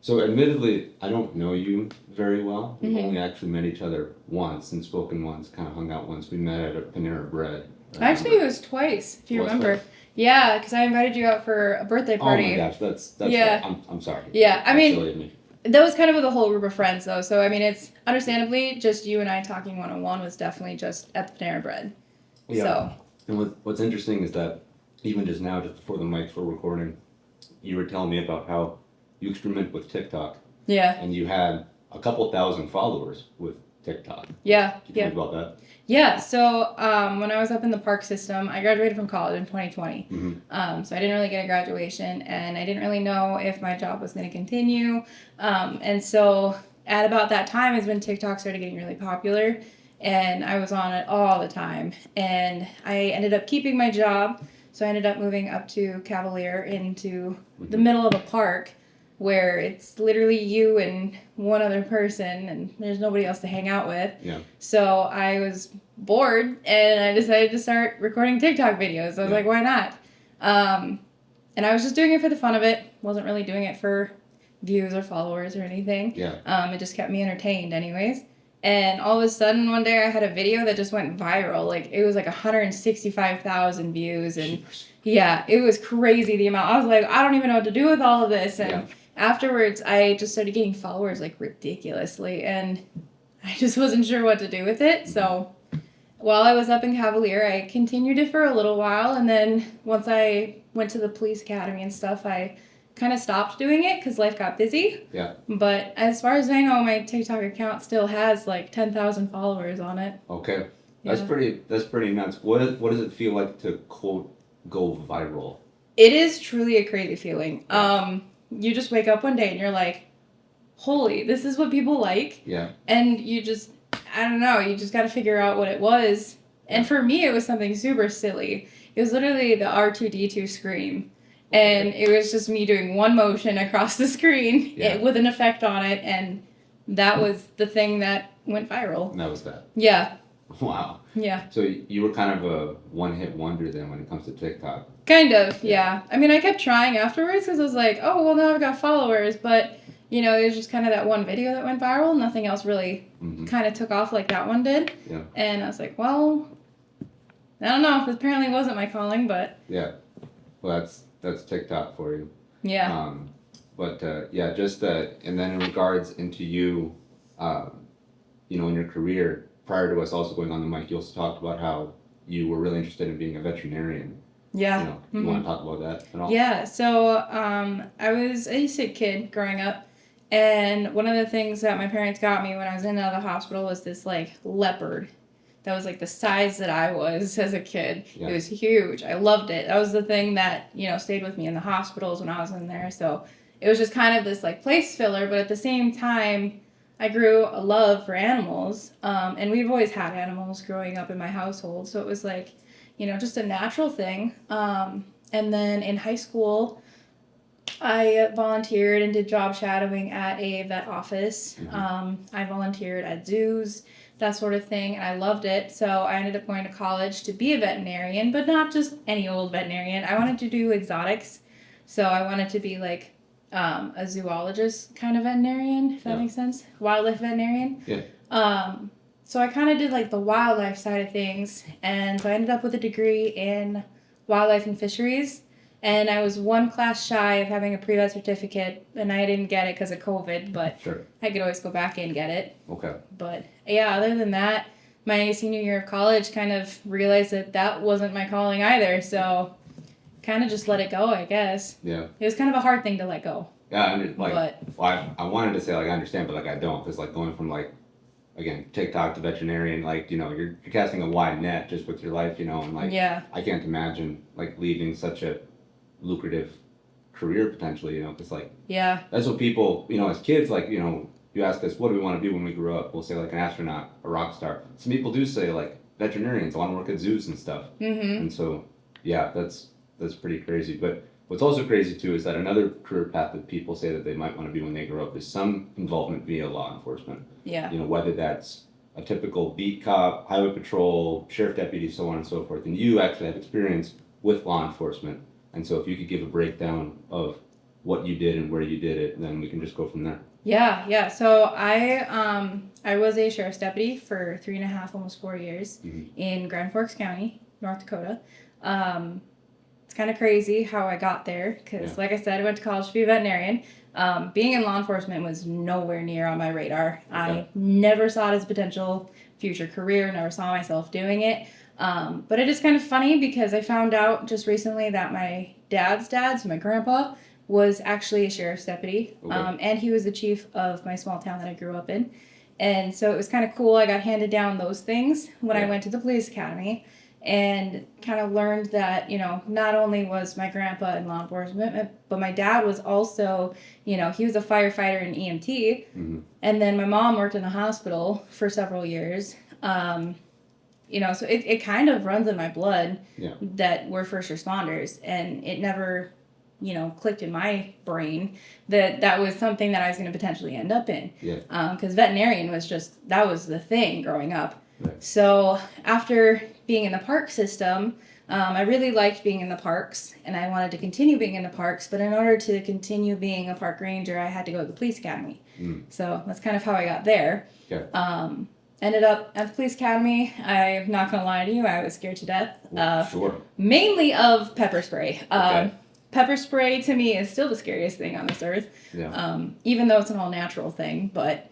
So admittedly, I don't know you very well. We've Mm-hmm. only actually met each other once and spoken once, kind of hung out once. We met at a Panera Bread. I Actually, it remember. was twice, if It you was remember. twice? Yeah, because I invited you out for a birthday Oh my party. gosh, that's right. Yeah. I'm sorry. Yeah, I That's mean, silly of me. that was kind of with a whole group of friends, though. So, I mean, it's understandably just you and I talking one-on-one was definitely just at the Panera Bread. Yeah. So, And what's interesting is that even just now, just before the mics were recording, you were telling me about how you experiment with TikTok yeah. and you had a couple thousand followers with TikTok. Yeah. Can you tell me about that? Yeah, so when I was up in the park system, I graduated from college in 2020. Mm-hmm. So I didn't really get a graduation, and I didn't really know if my job was going to continue. And so at about that time is when TikTok started getting really popular, and I was on it all the time. And I ended up keeping my job, so I ended up moving up to Cavalier into the middle of a park where it's literally you and one other person and there's nobody else to hang out with. Yeah. So I was bored and I decided to start recording TikTok videos. I was like, why not? And I was just doing it for the fun of it. Wasn't really doing it for views or followers or anything. Yeah. It just kept me entertained anyways. And all of a sudden one day I had a video that just went viral. Like it was like 165,000 views and yeah, it was crazy the amount. I was like, I don't even know what to do with all of this. And afterwards, I just started getting followers like ridiculously, and I just wasn't sure what to do with it. So while I was up in Cavalier, I continued it for a little while, and then once I went to the police academy and stuff, I kind of stopped doing it because life got busy. Yeah. But as far as I know, my TikTok account still has like 10,000 followers on it. Okay. That's pretty nuts. What does it feel like to quote go viral? It is truly a crazy feeling. You just wake up one day and you're like, holy, this is what people like. Yeah. And you just, I don't know, you just got to figure out what it was. And for me, it was something super silly. It was literally the R2D2 scream. And it was just me doing one motion across the screen with an effect on it. And that was the thing that went viral. And that was that. Yeah. Wow. Yeah. So you were kind of a one-hit wonder then when it comes to TikTok. Kind of, yeah. I mean, I kept trying afterwards because I was like, oh, well, now I've got followers. But, you know, it was just kind of that one video that went viral. Nothing else really kind of took off like that one did. Yeah. And I was like, well, I don't know. It apparently wasn't my calling, but... Yeah. Well, that's TikTok for you. Yeah. Just and then in regards into you, you know, in your career, prior to us also going on the mic, you also talked about how you were really interested in being a veterinarian. Yeah. You know, you want to talk about that at all? Yeah. So I was a sick kid growing up. And one of the things that my parents got me when I was in and out of the hospital was this, like, leopard. That was, like, the size that I was as a kid. Yeah. It was huge. I loved it. That was the thing that, you know, stayed with me in the hospitals when I was in there. So it was just kind of this, like, place filler. But at the same time, I grew a love for animals. And we've always had animals growing up in my household. So it was, like, you know, just a natural thing. And then in high school, I volunteered and did job shadowing at a vet office. I volunteered at zoos, that sort of thing, and I loved it. So I ended up going to college to be a veterinarian, but not just any old veterinarian. I wanted to do exotics. So I wanted to be like a zoologist kind of veterinarian, if that makes sense. Wildlife veterinarian. Yeah. So I kind of did like the wildlife side of things, and so I ended up with a degree in wildlife and fisheries. And I was one class shy of having a pre-vet certificate, and I didn't get it because of COVID, but I could always go back and get it. Okay. But yeah, other than that, my senior year of college kind of realized that wasn't my calling either, so kind of just let it go, I guess. Yeah. It was kind of a hard thing to let go. Yeah, I wanted to say, like, I understand, but, like, I don't, because, like, going from, like, again, TikTok to veterinarian, like, you know, you're casting a wide net just with your life, you know, and, like, I can't imagine, like, leaving such a lucrative career potentially, you know, because, like, that's what people, you know, as kids, like, you know, you ask us, what do we want to be when we grow up? We'll say, like, an astronaut, a rock star. Some people do say, like, veterinarians, I want to work at zoos and stuff. And so, yeah, that's pretty crazy. But what's also crazy, too, is that another career path that people say that they might want to be when they grow up is some involvement via law enforcement. Yeah. You know, whether that's a typical beat cop, highway patrol, sheriff deputy, so on and so forth. And you actually have experience with law enforcement. And so if you could give a breakdown of what you did and where you did it, and then we can just go from there. Yeah. So I was a sheriff's deputy for 3.5, almost 4 years in Grand Forks County, North Dakota. It's kind of crazy how I got there because, like I said, I went to college to be a veterinarian. Being in law enforcement was nowhere near on my radar. Okay. I never saw it as a potential future career, never saw myself doing it. But it is kind of funny because I found out just recently that my dad's dad, so my grandpa, was actually a sheriff's deputy. Okay. And he was the chief of my small town that I grew up in. And so it was kind of cool. I got handed down those things when I went to the police academy and kind of learned that, not only was my grandpa in law enforcement, but my dad was also, he was a firefighter and EMT. Mm-hmm. And then my mom worked in the hospital for several years. So it kind of runs in my blood that we're first responders. And it never, clicked in my brain that was something that I was going to potentially end up in. Yeah. Because veterinarian that was the thing growing up. Right. So after being in the park system, I really liked being in the parks, and I wanted to continue being in the parks, but in order to continue being a park ranger, I had to go to the police academy. So that's kind of how I got there. Okay. Ended up at the police academy. I'm not going to lie to you, I was scared to death. Sure. Mainly of pepper spray. Okay. Pepper spray to me is still the scariest thing on this earth. Yeah. Even though it's an all-natural thing, but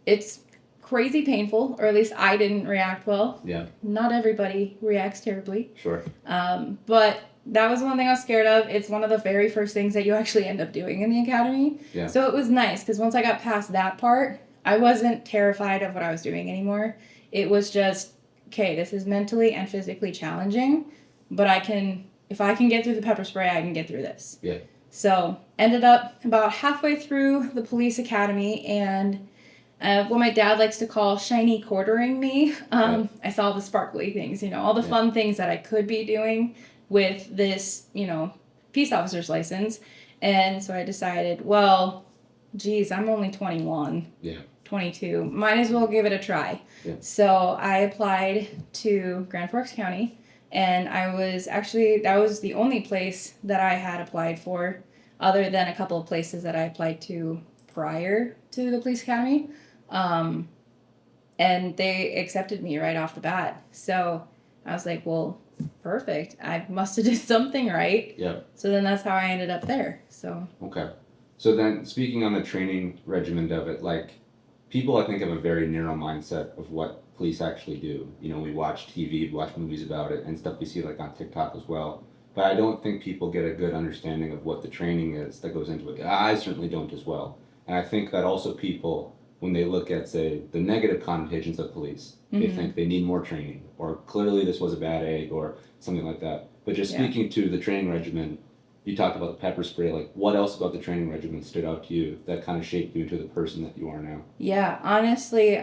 it's crazy painful, or at least I didn't react well. Yeah. Not everybody reacts terribly. Sure. But that was one thing I was scared of. It's one of the very first things that you actually end up doing in the academy. Yeah. So it was nice because once I got past that part, I wasn't terrified of what I was doing anymore. It was just, okay, this is mentally and physically challenging, but if I can get through the pepper spray, I can get through this. Yeah. So ended up about halfway through the police academy, and what my dad likes to call shiny quartering me. I saw the sparkly things, all the fun things that I could be doing with this, peace officer's license. And so I decided, well, geez, I'm only 21. Yeah. 22. Might as well give it a try. Yeah. So I applied to Grand Forks County, and that was the only place that I had applied for, other than a couple of places that I applied to prior to the police academy. And they accepted me right off the bat. So I was like, well, perfect. I must have did something right. Yeah. So then that's how I ended up there. So. Okay. So then, speaking on the training regimen of it, people I think have a very narrow mindset of what police actually do. We watch TV, we watch movies about it, and stuff we see on TikTok as well. But I don't think people get a good understanding of what the training is that goes into it. I certainly don't as well. And I think that also people, when they look at, say, the negative connotations of police, they think they need more training, or clearly this was a bad egg, or something like that. But just speaking to the training regimen, you talked about the pepper spray. What else about the training regimen stood out to you that kind of shaped you into the person that you are now? Yeah, honestly,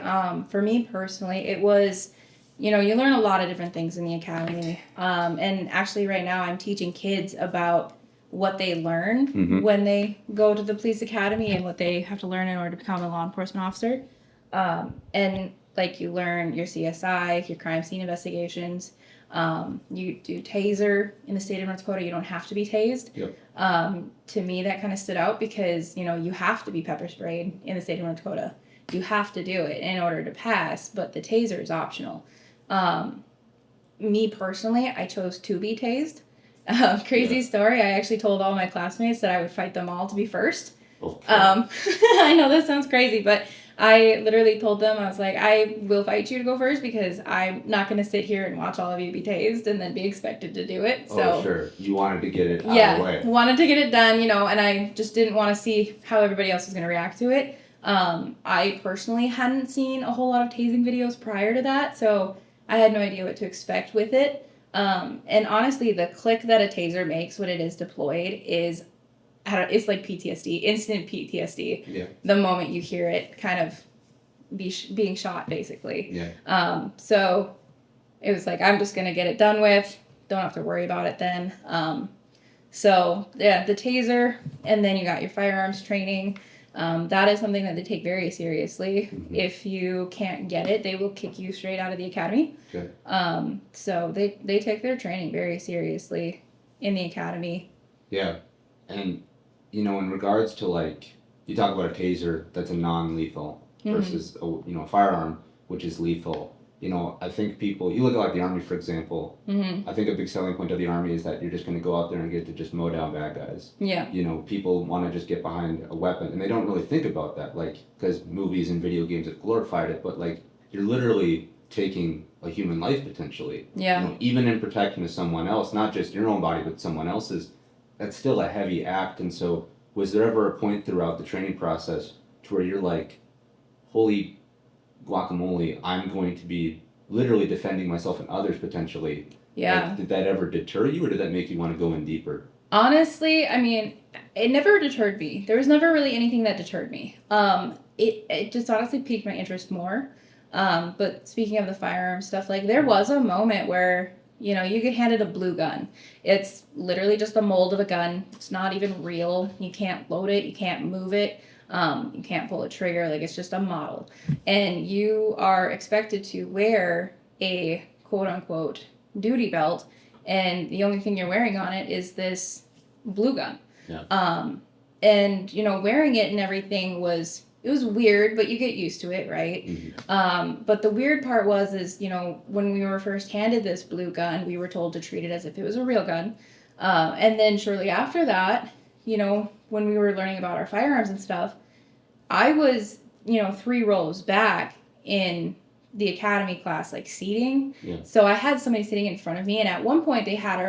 for me personally, it was, you learn a lot of different things in the academy. And actually right now I'm teaching kids about what they learn when they go to the police academy and what they have to learn in order to become a law enforcement officer. And you learn your CSI, your crime scene investigations. You do taser in the state of North Dakota. You don't have to be tased. Yep. To me, that kind of stood out because, you have to be pepper sprayed in the state of North Dakota. You have to do it in order to pass, but the taser is optional. Me personally, I chose to be tased. Crazy story. I actually told all my classmates that I would fight them all to be first. Okay. I know this sounds crazy, but I literally told them, I was like, I will fight you to go first because I'm not going to sit here and watch all of you be tased and then be expected to do it. So, sure. You wanted to get it out of the way. Yeah, wanted to get it done, and I just didn't want to see how everybody else was going to react to it. I personally hadn't seen a whole lot of tasing videos prior to that, so I had no idea what to expect with it. And honestly, the click that a taser makes when it is deployed is, it's like PTSD, instant PTSD. Yeah. The moment you hear it kind of being shot, basically. Yeah. So it was like, I'm just going to get it done with. Don't have to worry about it then. So yeah, the taser, and then you got your firearms training. That is something that they take very seriously. If you can't get it, they will kick you straight out of the academy. Okay. So they take their training very seriously in the academy. Yeah. And in regards to like, you talk about a taser that's a non-lethal versus a firearm which is lethal. I think people, you look at like the Army, for example, I think a big selling point of the Army is that you're just going to go out there and get to just mow down bad guys. Yeah. People want to just get behind a weapon, and they don't really think about that, like, because movies and video games have glorified it, but like, you're literally taking a human life potentially. Yeah. Even in protection of someone else, not just your own body, but someone else's, that's still a heavy act. And so, was there ever a point throughout the training process to where you're like, holy guacamole, I'm going to be literally defending myself and others potentially? Yeah. Like, did that ever deter you, or did that make you want to go in deeper? Honestly, I mean, it never deterred me. There was never really anything that deterred me. It just honestly piqued my interest more. But speaking of the firearm stuff, like, there was a moment where, you get handed a blue gun. It's literally just a mold of a gun. It's not even real. You can't load it. You can't move it. You can't pull a trigger. Like, it's just a model. And you are expected to wear a quote-unquote duty belt, and the only thing you're wearing on it is this blue gun. Yeah. And, wearing it and everything was weird, but you get used to it, right? Mm-hmm. But the weird part is, when we were first handed this blue gun, we were told to treat it as if it was a real gun. And then shortly after that, when we were learning about our firearms and stuff, I was, 3 rows back in the academy class, like, seating. Yeah. So I had somebody sitting in front of me, and at one point they had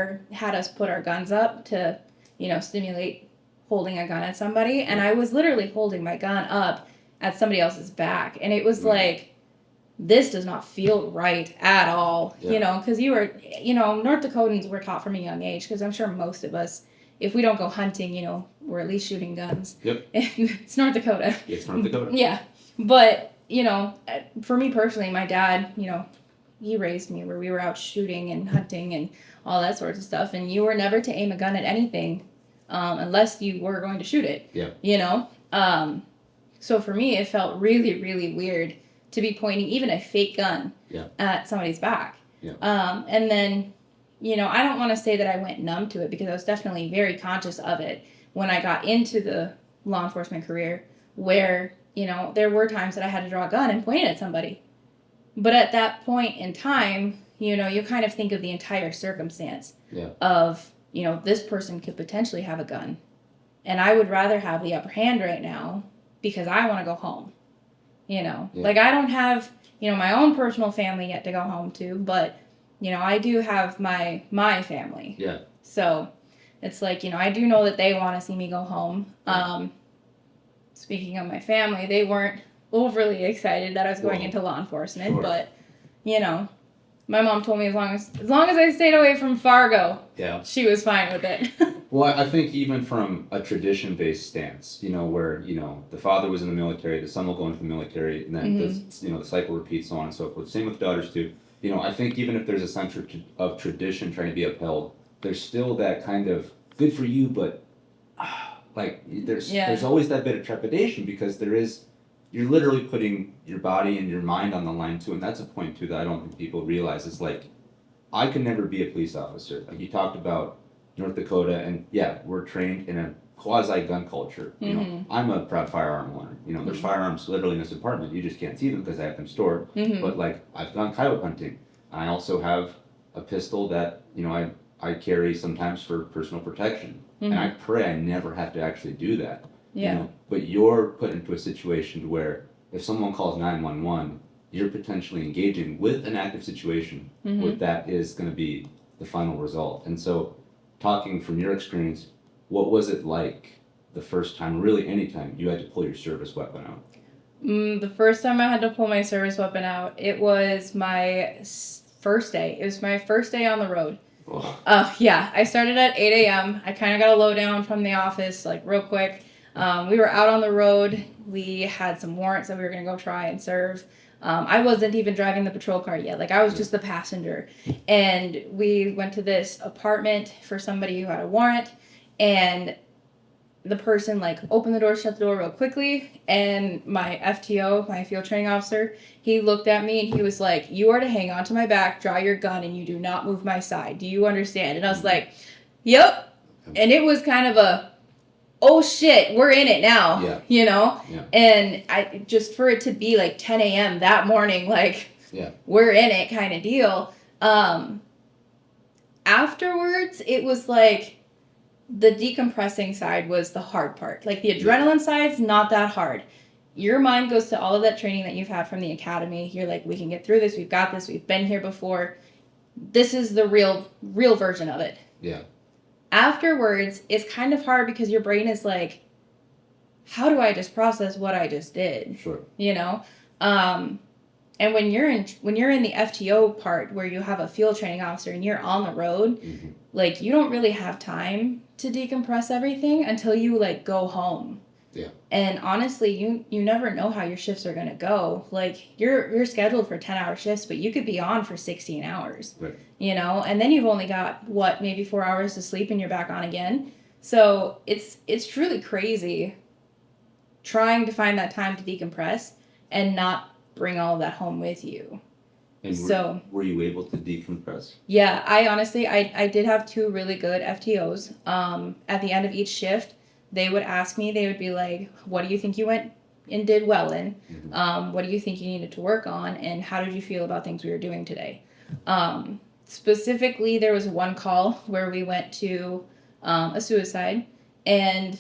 us put our guns up to, stimulate holding a gun at somebody, and I was literally holding my gun up at somebody else's back, and it was like, this does not feel right at all. Because you were, North Dakotans were taught from a young age, because I'm sure most of us, if we don't go hunting, we're at least shooting guns. Yep. It's North Dakota. It's North Dakota. Yeah. But, for me personally, my dad, he raised me where we were out shooting and hunting and all that sorts of stuff. And you were never to aim a gun at anything unless you were going to shoot it. Yeah. So for me, it felt really, really weird to be pointing even a fake gun at somebody's back. Yeah. And then, I don't want to say that I went numb to it, because I was definitely very conscious of it when I got into the law enforcement career, where, there were times that I had to draw a gun and point it at somebody. But at that point in time, you kind of think of the entire circumstance of, this person could potentially have a gun. And I would rather have the upper hand right now because I want to go home. Like, I don't have, my own personal family yet to go home to, but, I do have my family. Yeah. So it's like, I do know that they want to see me go home. Speaking of my family, they weren't overly excited that I was going into law enforcement, but, my mom told me as long as I stayed away from Fargo, she was fine with it. Well, I think even from a tradition-based stance, where, the father was in the military, the son will go into the military, and then, the cycle repeats, so on and so forth. Same with daughters, too. I think even if there's a sense of tradition trying to be upheld, there's still that kind of, good for you, but, there's always that bit of trepidation, because you're literally putting your body and your mind on the line, too, and that's a point, too, that I don't think people realize. Is like, I could never be a police officer. Like, you talked about North Dakota, and we're trained in a quasi-gun culture. I'm a proud firearm owner. There's firearms literally in this department. You just can't see them because I have them stored. But, like, I've gone coyote hunting. I also have a pistol that, I carry sometimes for personal protection. And I pray I never have to actually do that. But you're put into a situation where if someone calls 911, you're potentially engaging with an active situation where that is going to be the final result. And so, talking from your experience, what was it like the first time, really any time, you had to pull your service weapon out? The first time I had to pull my service weapon out, it was my first day. It was my first day on the road. I started at 8 a.m. I kind of got a lowdown from the office, like, real quick. We were out on the road. We had some warrants that we were going to go try and serve. I wasn't even driving the patrol car yet. Like, I was just the passenger. And we went to this apartment for somebody who had a warrant. And the person, like, opened the door, shut the door real quickly. And my FTO, my field training officer, he looked at me and he was like, "You are to hang on to my back, draw your gun, and you do not move my side. Do you understand?" And I was like, "Yep." And it was kind of a, oh shit, we're in it now. Yeah. You know? Yeah. And I just for it to be like 10 a.m. that morning, like, yeah, we're in it kind of deal. Afterwards, it was like the decompressing side was the hard part. Like the adrenaline side's not that hard. Your mind goes to all of that training that you've had from the academy. You're like, we can get through this. We've got this. We've been here before. This is the real version of it. Yeah. Afterwards, it's kind of hard because your brain is like, how do I just process what I just did? Sure. You know? And when you're in the FTO part where you have a field training officer and you're on the road, mm-hmm. like you don't really have time to decompress everything until you like go home. Yeah. And honestly, you never know how your shifts are gonna go. Like you're scheduled for 10-hour shifts, but you could be on for 16 hours. Right. You know, and then you've only got maybe 4 hours to sleep and you're back on again. So it's truly crazy trying to find that time to decompress and not bring all of that home with you. And were you able to decompress? Yeah, I honestly, I did have 2 really good FTOs. At the end of each shift, they would ask me, they would be like, what do you think you went and did well in? Mm-hmm. What do you think you needed to work on? And how did you feel about things we were doing today? Specifically, there was one call where we went to a suicide. And,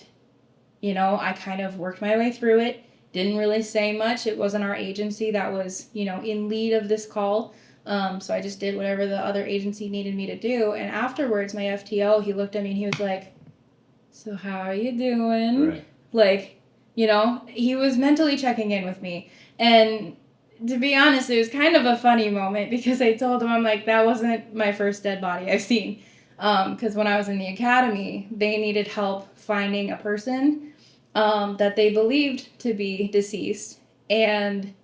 you know, I kind of worked my way through it. Didn't really say much. It wasn't our agency that was, you know, in lead of this call. So I just did whatever the other agency needed me to do. And afterwards, my FTO, he looked at me and he was like, so how are you doing? Right. Like, you know, he was mentally checking in with me. And to be honest, it was kind of a funny moment because I told him, I'm like, that wasn't my first dead body I've seen. Because when I was in the academy, they needed help finding a person that they believed to be deceased. And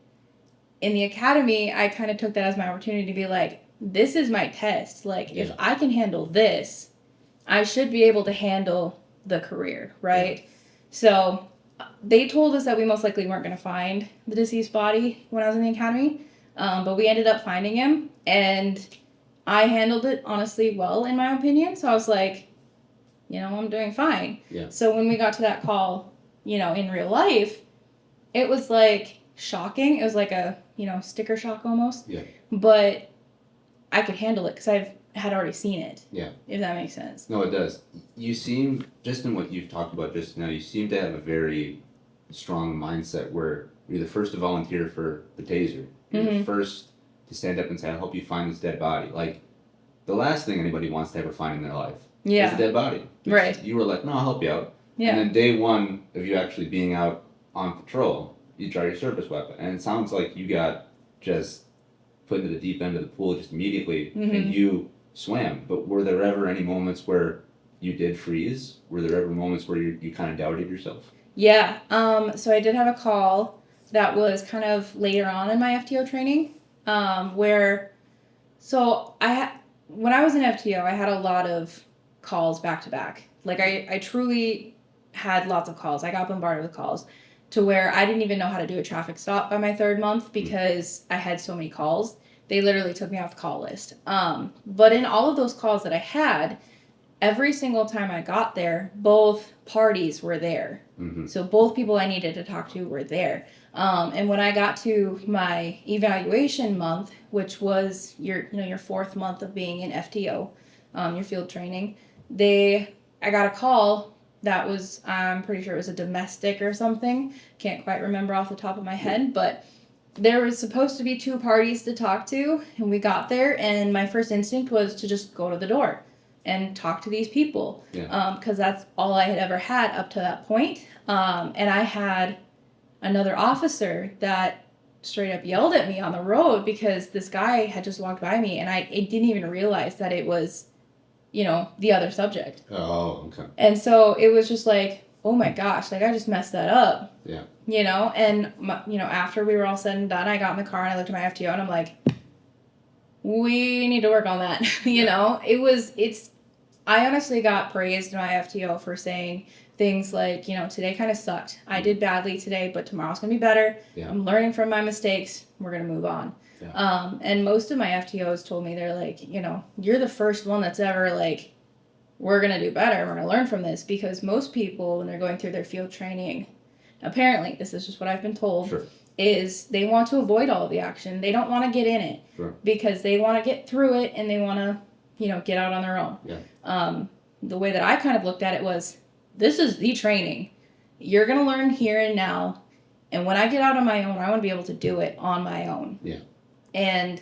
in the academy, I kind of took that as my opportunity to be like, this is my test. Like, if I can handle this, I should be able to handle the career, right? Yeah. So they told us that we most likely weren't going to find the deceased body when I was in the academy, but we ended up finding him, and I handled it honestly well, in my opinion. So I was like, you know, I'm doing fine. Yeah. So when we got to that call, you know, in real life, it was like shocking. It was like a, you know, sticker shock almost. Yeah. But I could handle it because I had already seen it. Yeah. If that makes sense. No, it does. You seem, just in what you've talked about just now, you seem to have a very strong mindset where you're the first to volunteer for the taser. You're the first to stand up and say, I'll help you find this dead body. Like, the last thing anybody wants to ever find in their life is a dead body. Right. You were like, no, I'll help you out. Yeah. And then day one of you actually being out on patrol, you draw your service weapon. And it sounds like you got just put into the deep end of the pool just immediately, and you swam. But were there ever any moments where you did freeze? Were there ever moments where you kind of doubted yourself? Yeah. So I did have a call that was kind of later on in my FTO training, where, so when I was in FTO, I had a lot of calls back to back. Like I truly had lots of calls. I got bombarded with calls to where I didn't even know how to do a traffic stop by my 3rd month because I had so many calls. They literally took me off the call list. But in all of those calls that I had, every single time I got there, both parties were there. So both people I needed to talk to were there. And when I got to my evaluation month, which was your 4th month of being in FTO, your field training, I got a call that was, I'm pretty sure it was a domestic or something. Can't quite remember off the top of my head, but there was supposed to be 2 parties to talk to, and we got there, and my first instinct was to just go to the door and talk to these people, because that's all I had ever had up to that point. And I had another officer that straight up yelled at me on the road because this guy had just walked by me, and I didn't even realize that it was, you know, the other subject. Oh, okay. And so it was just like, oh my gosh, like I just messed that up. Yeah. You know, and, you know, after we were all said and done, I got in the car and I looked at my FTO and I'm like, we need to work on that. You know, I honestly got praised in my FTO for saying things like, you know, today kind of sucked. I did badly today, but tomorrow's going to be better. Yeah. I'm learning from my mistakes. We're going to move on. Yeah. And most of my FTOs told me, they're like, you know, you're the first one that's ever like we're going to do better. We're going to learn from this, because most people, when they're going through their field training, apparently, this is just what I've been told, sure. is they want to avoid all of the action. They don't want to get in it, sure. because they want to get through it and they want to, get out on their own. Yeah. The way that I kind of looked at it was, this is the training. You're going to learn here and now. And when I get out on my own, I want to be able to do it on my own. Yeah. And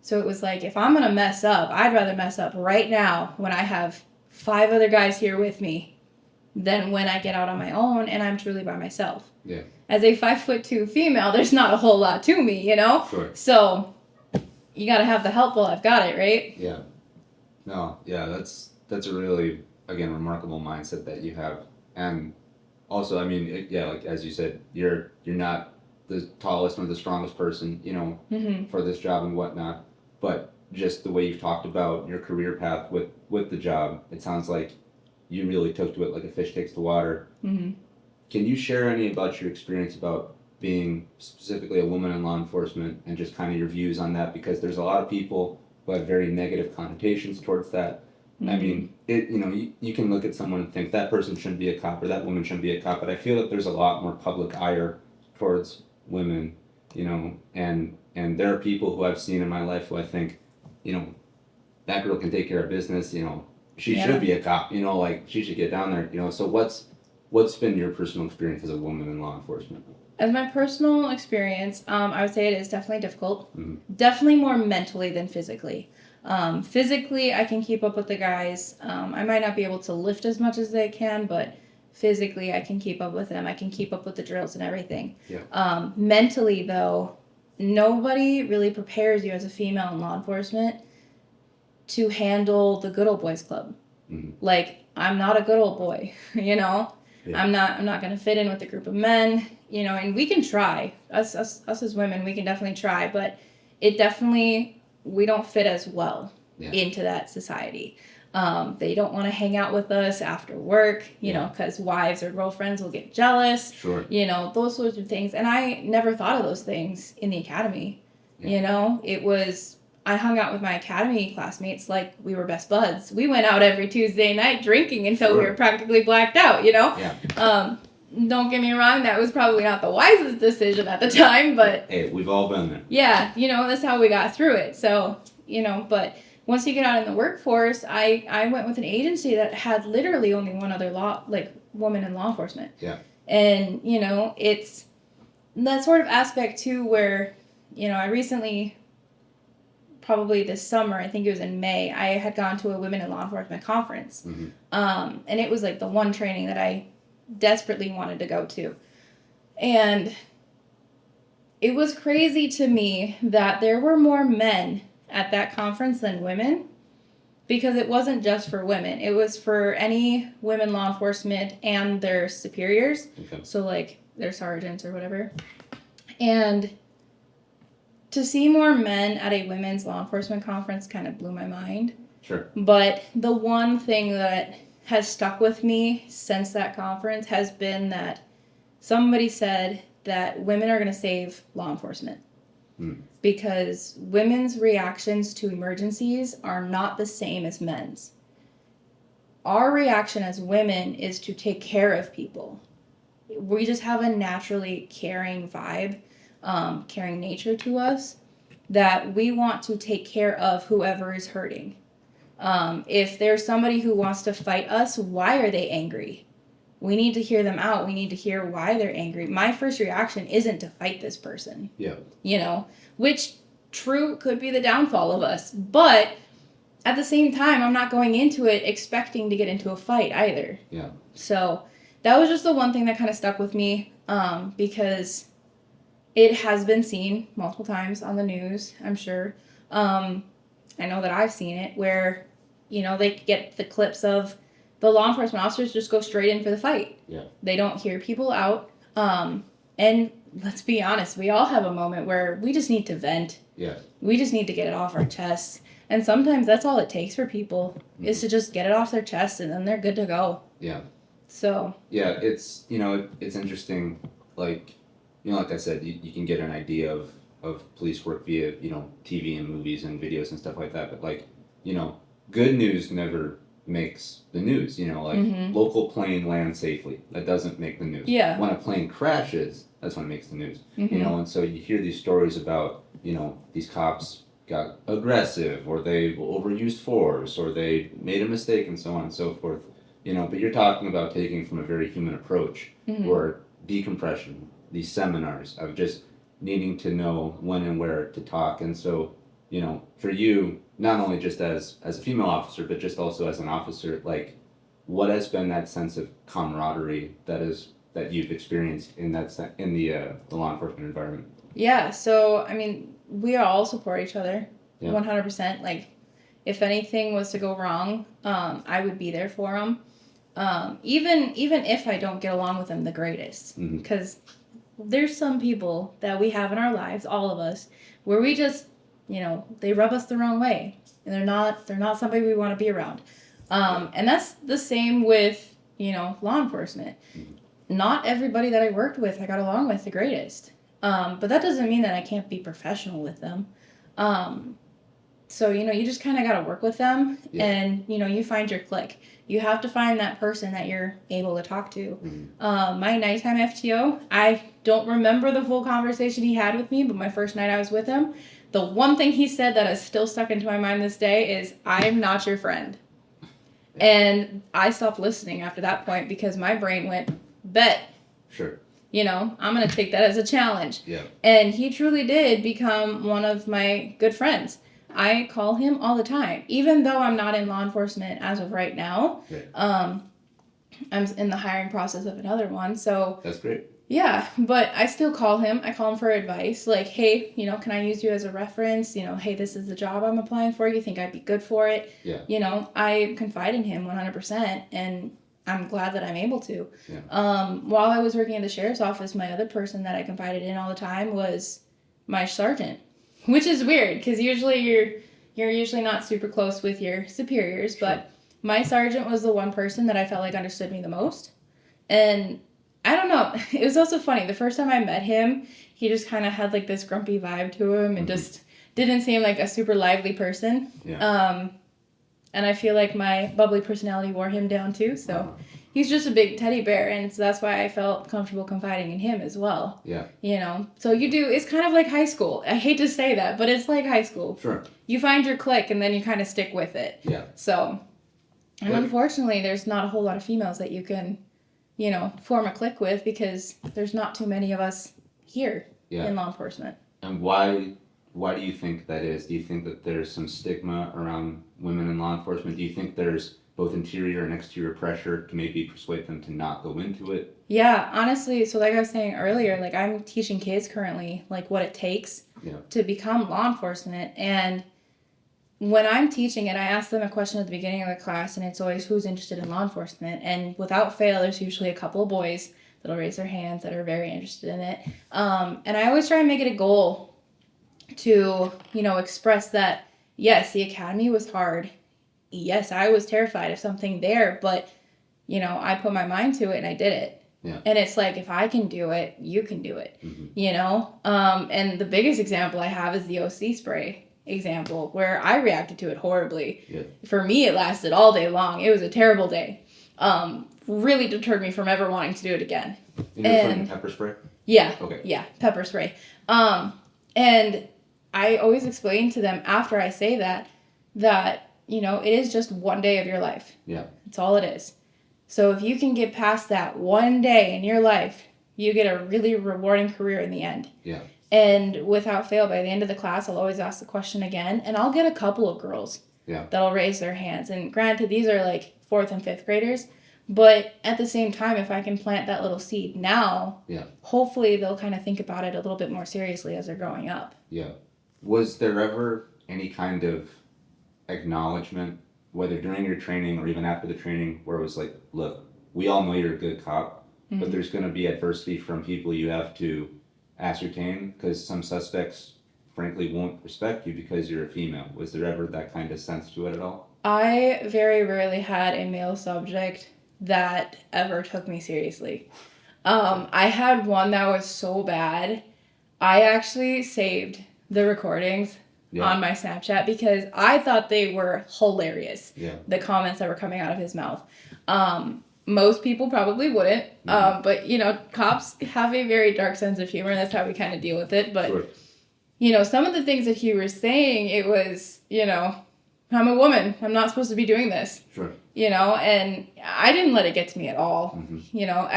so it was like, if I'm going to mess up, I'd rather mess up right now when I have 5 other guys here with me than when I get out on my own and I'm truly by myself. Yeah. As a 5'2" female, there's not a whole lot to me, Sure. So you got to have the help while I've got it, right? Yeah. No, yeah, that's a really, again, remarkable mindset that you have. And also, I mean, like as you said, you're not the tallest or the strongest person, Mm-hmm. for this job and whatnot, but just the way you've talked about your career path with the job, it sounds like you really took to it like a fish takes to water. Mm-hmm. Can you share any about your experience about being specifically a woman in law enforcement and just kind of your views on that? Because there's a lot of people who have very negative connotations towards that. Mm-hmm. I mean, you can look at someone and think that person shouldn't be a cop or that woman shouldn't be a cop, but I feel that there's a lot more public ire towards women, and there are people who I've seen in my life who I think, that girl can take care of business, she should be a cop, like she should get down there, so what's been your personal experience as a woman in law enforcement? As my personal experience, I would say it is definitely difficult. Mm-hmm. Definitely more mentally than physically. Physically, I can keep up with the guys. I might not be able to lift as much as they can, but physically, I can keep up with them. I can keep up with the drills and everything. Yeah. Mentally, though, nobody really prepares you as a female in law enforcement to handle the good old boys club. Mm-hmm. Like, I'm not a good old boy, Yeah. I'm not going to fit in with a group of men, and we can try. Us as women, we can definitely try, but we don't fit as well into that society. They don't want to hang out with us after work, because wives or girlfriends will get jealous. Sure. Those sorts of things. And I never thought of those things in the academy. Yeah. I hung out with my academy classmates like we were best buds. We went out every Tuesday night drinking until we were practically blacked out, Yeah. Don't get me wrong, that was probably not the wisest decision at the time, but... Hey, we've all been there. Yeah, that's how we got through it. So, but once you get out in the workforce, I went with an agency that had literally only one other woman in law enforcement. Yeah. And, it's that sort of aspect too where, I recently... probably this summer, I think it was in May, I had gone to a women in law enforcement conference. Mm-hmm. And it was like the one training that I desperately wanted to go to. And it was crazy to me that there were more men at that conference than women, because it wasn't just for women. It was for any women law enforcement and their superiors. Okay. So like their sergeants or whatever. And to see more men at a women's law enforcement conference kind of blew my mind. Sure. But the one thing that has stuck with me since that conference has been that somebody said that women are going to save law enforcement. Because women's reactions to emergencies are not the same as men's. Our reaction as women is to take care of people. We just have a naturally caring vibe. Caring nature to us, that we want to take care of whoever is hurting. If there's somebody who wants to fight us, why are they angry? We need to hear them out. We need to hear why they're angry. My first reaction isn't to fight this person. Yeah. Which true could be the downfall of us. But at the same time, I'm not going into it expecting to get into a fight either. Yeah. So that was just the one thing that kind of stuck with me, because it has been seen multiple times on the news, I'm sure. I know that I've seen it where, they get the clips of the law enforcement officers just go straight in for the fight. Yeah. They don't hear people out. And let's be honest, we all have a moment where we just need to vent. Yeah. We just need to get it off our chests. And sometimes that's all it takes for people is to just get it off their chest and then they're good to go. Yeah. So. Yeah, it's, it's interesting, like I said, you can get an idea of police work via, TV and movies and videos and stuff like that. But good news never makes the news, you know, like local plane lands safely. That doesn't make the news. Yeah. When a plane crashes, that's when it makes the news. You know, and so you hear these stories about, you know, these cops got aggressive, or they overused force, or they made a mistake, and so on and so forth. You know, but you're talking about taking from a very human approach, or decompression, these seminars of just needing to know when and where to talk. And so, you know, for you, not only just as a female officer, but just also as an officer, like, what has been that sense of camaraderie that you've experienced in the law enforcement environment? Yeah, so I mean, we all support each other, 100%. Like, if anything was to go wrong, I would be there for them. Even if I don't get along with them the greatest, because there's some people that we have in our lives, all of us, where we just, you know, they rub us the wrong way, and they're not somebody we want to be around. And that's the same with, you know, law enforcement. Not everybody that I worked with I got along with the greatest. But that doesn't mean that I can't be professional with them. So, you know, you just kind of got to work with them, and, you know, you find your clique. You have to find that person that you're able to talk to. My nighttime FTO, I don't remember the full conversation he had with me, but my first night I was with him, the one thing he said that is still stuck into my mind this day is, "I'm not your friend." And I stopped listening after that point because my brain went, bet. Sure. You know, I'm going to take that as a challenge. Yeah. And he truly did become one of my good friends. I call him all the time, even though I'm not in law enforcement as of right now. Right. I'm in the hiring process of another one, so. That's great. Yeah, but I still call him. I call him for advice, like, hey, you know, can I use you as a reference? You know, hey, this is the job I'm applying for. You think I'd be good for it? Yeah. You know, I confide in him 100%, and I'm glad that I'm able to. Yeah. While I was working at the sheriff's office, my other person that I confided in all the time was my sergeant, which is weird because usually you're usually not super close with your superiors, Sure. but my sergeant was the one person that I felt like understood me the most. And I don't know, it was also funny. The first time I met him, he just kind of had like this grumpy vibe to him and just didn't seem like a super lively person. Yeah. And I feel like my bubbly personality wore him down too. So he's just a big teddy bear. And so that's why I felt comfortable confiding in him as well. Yeah. You know, so it's kind of like high school. I hate to say that, but it's like high school. Sure. You find your clique and then you kind of stick with it. Yeah. So, and unfortunately, there's not a whole lot of females that you can, you know, form a clique with because there's not too many of us here in law enforcement. And why do you think that is? Do you think that there's some stigma around women in law enforcement? Do you think there's both interior and exterior pressure to maybe persuade them to not go into it? Yeah, honestly, so like I was saying earlier, like I'm teaching kids currently, like what it takes to become law enforcement. And when I'm teaching it, I ask them a question at the beginning of the class, and it's always, who's interested in law enforcement? And without fail, there's usually a couple of boys that'll raise their hands that are very interested in it. And I always try and make it a goal to, you know, express that, yes, the academy was hard. Yes, I was terrified of something there, but, you know, I put my mind to it and I did it. Yeah. And it's like, if I can do it, you can do it, you know? And the biggest example I have is the OC spray example, where I reacted to it horribly. Yeah. For me, it lasted all day long. It was a terrible day. Really deterred me from ever wanting to do it again. And pepper spray? Yeah. Okay. Yeah, pepper spray. And I always explain to them after I say that, you know, it is just one day of your life. Yeah. That's all it is. So if you can get past that one day in your life, you get a really rewarding career in the end. Yeah. And without fail, by the end of the class, I'll always ask the question again, and I'll get a couple of girls that'll raise their hands. And granted, these are like 4th and 5th graders, but at the same time, if I can plant that little seed now, hopefully they'll kind of think about it a little bit more seriously as they're growing up. Yeah. Was there ever any kind of acknowledgement, whether during your training or even after the training, where it was like, look, we all know you're a good cop, but there's going to be adversity from people you have to ascertain, because some suspects frankly won't respect you because you're a female? Was there ever that kind of sense to it at all? I very rarely had a male subject that ever took me seriously. I had one that was so bad, I actually saved the recordings on my Snapchat because I thought they were hilarious. Yeah. The comments that were coming out of his mouth. Most people probably wouldn't, but, you know, cops have a very dark sense of humor, and that's how we kind of deal with it. But, Sure. you know, some of the things that he was saying, it was, you know, I'm a woman. I'm not supposed to be doing this. Sure. You know, and I didn't let it get to me at all. Mm-hmm. You know,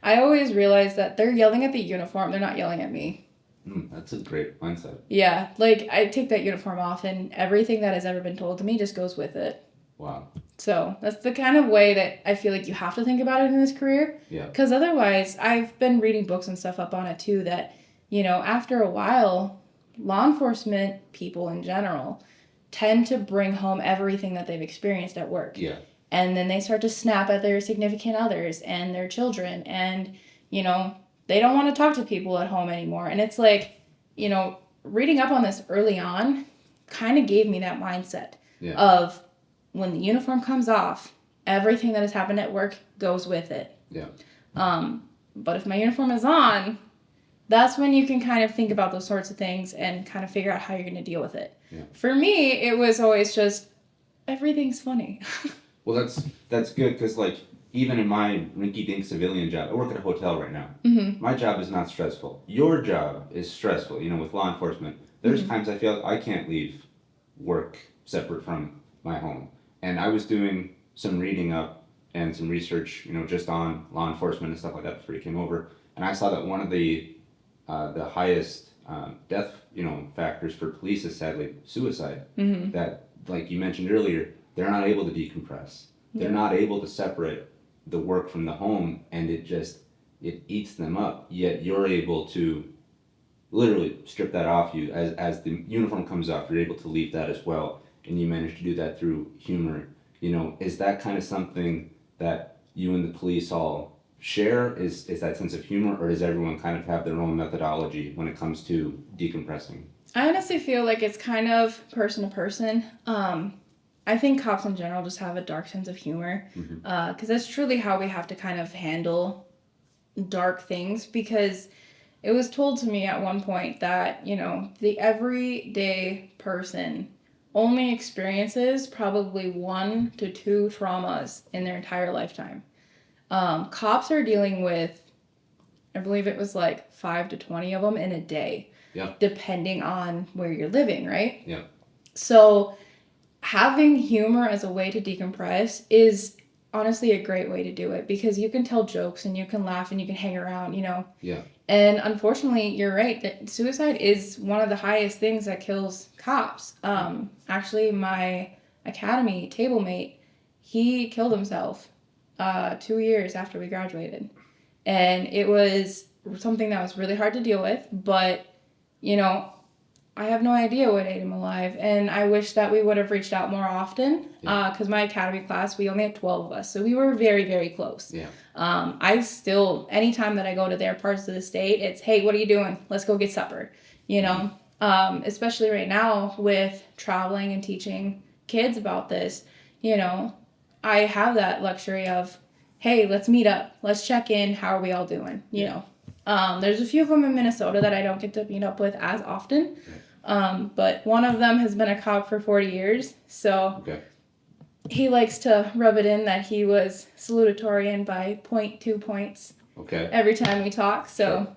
I always realized that they're yelling at the uniform. They're not yelling at me. That's a great mindset. Yeah. Like, I take that uniform off, and everything that has ever been told to me just goes with it. Wow. So that's the kind of way that I feel like you have to think about it in this career. Yeah. Because otherwise, I've been reading books and stuff up on it too that, you know, after a while, law enforcement people in general tend to bring home everything that they've experienced at work. Yeah. And then they start to snap at their significant others and their children. And, you know, they don't want to talk to people at home anymore. And it's like, you know, reading up on this early on kind of gave me that mindset of when the uniform comes off, everything that has happened at work goes with it. Yeah. But if my uniform is on, that's when you can kind of think about those sorts of things and kind of figure out how you're going to deal with it. Yeah. For me, it was always just, everything's funny. Well, that's good because, like, even in my rinky-dink civilian job, I work at a hotel right now. Mm-hmm. My job is not stressful. Your job is stressful, you know, with law enforcement. There's times I feel I can't leave work separate from my home. And I was doing some reading up and some research, you know, just on law enforcement and stuff like that before you came over. And I saw that one of the highest death, you know, factors for police is sadly suicide. Mm-hmm. That, like you mentioned earlier, they're not able to decompress. They're not able to separate the work from the home, and it eats them up. Yet you're able to literally strip that off you as the uniform comes off. You're able to leave that as well, and you manage to do that through humor. You know, is that kind of something that you and the police all share? Is that sense of humor, or does everyone kind of have their own methodology when it comes to decompressing? I honestly feel like it's kind of person to person. I think cops in general just have a dark sense of humor, because that's truly how we have to kind of handle dark things, because it was told to me at one point that, you know, the everyday person only experiences probably 1 to 2 traumas in their entire lifetime. Cops are dealing with, I believe it was like 5 to 20 of them in a day, depending on where you're living, right? Yeah. So having humor as a way to decompress is honestly a great way to do it, because you can tell jokes and you can laugh and you can hang around, you know? Yeah. And unfortunately, you're right, that suicide is one of the highest things that kills cops. Actually, my academy table mate, he killed himself 2 years after we graduated. And it was something that was really hard to deal with, but, you know, I have no idea what ate him alive, and I wish that we would have reached out more often, because my academy class, we only had 12 of us, so we were very, very close. Yeah. I still, anytime that I go to their parts of the state, it's, hey, what are you doing? Let's go get supper, you know? Especially right now with traveling and teaching kids about this, you know, I have that luxury of, hey, let's meet up. Let's check in. How are we all doing? You know? There's a few of them in Minnesota that I don't get to meet up with as often. But one of them has been a cop for 40 years. So he likes to rub it in that he was salutatorian by 0.2 points every time we talk. So,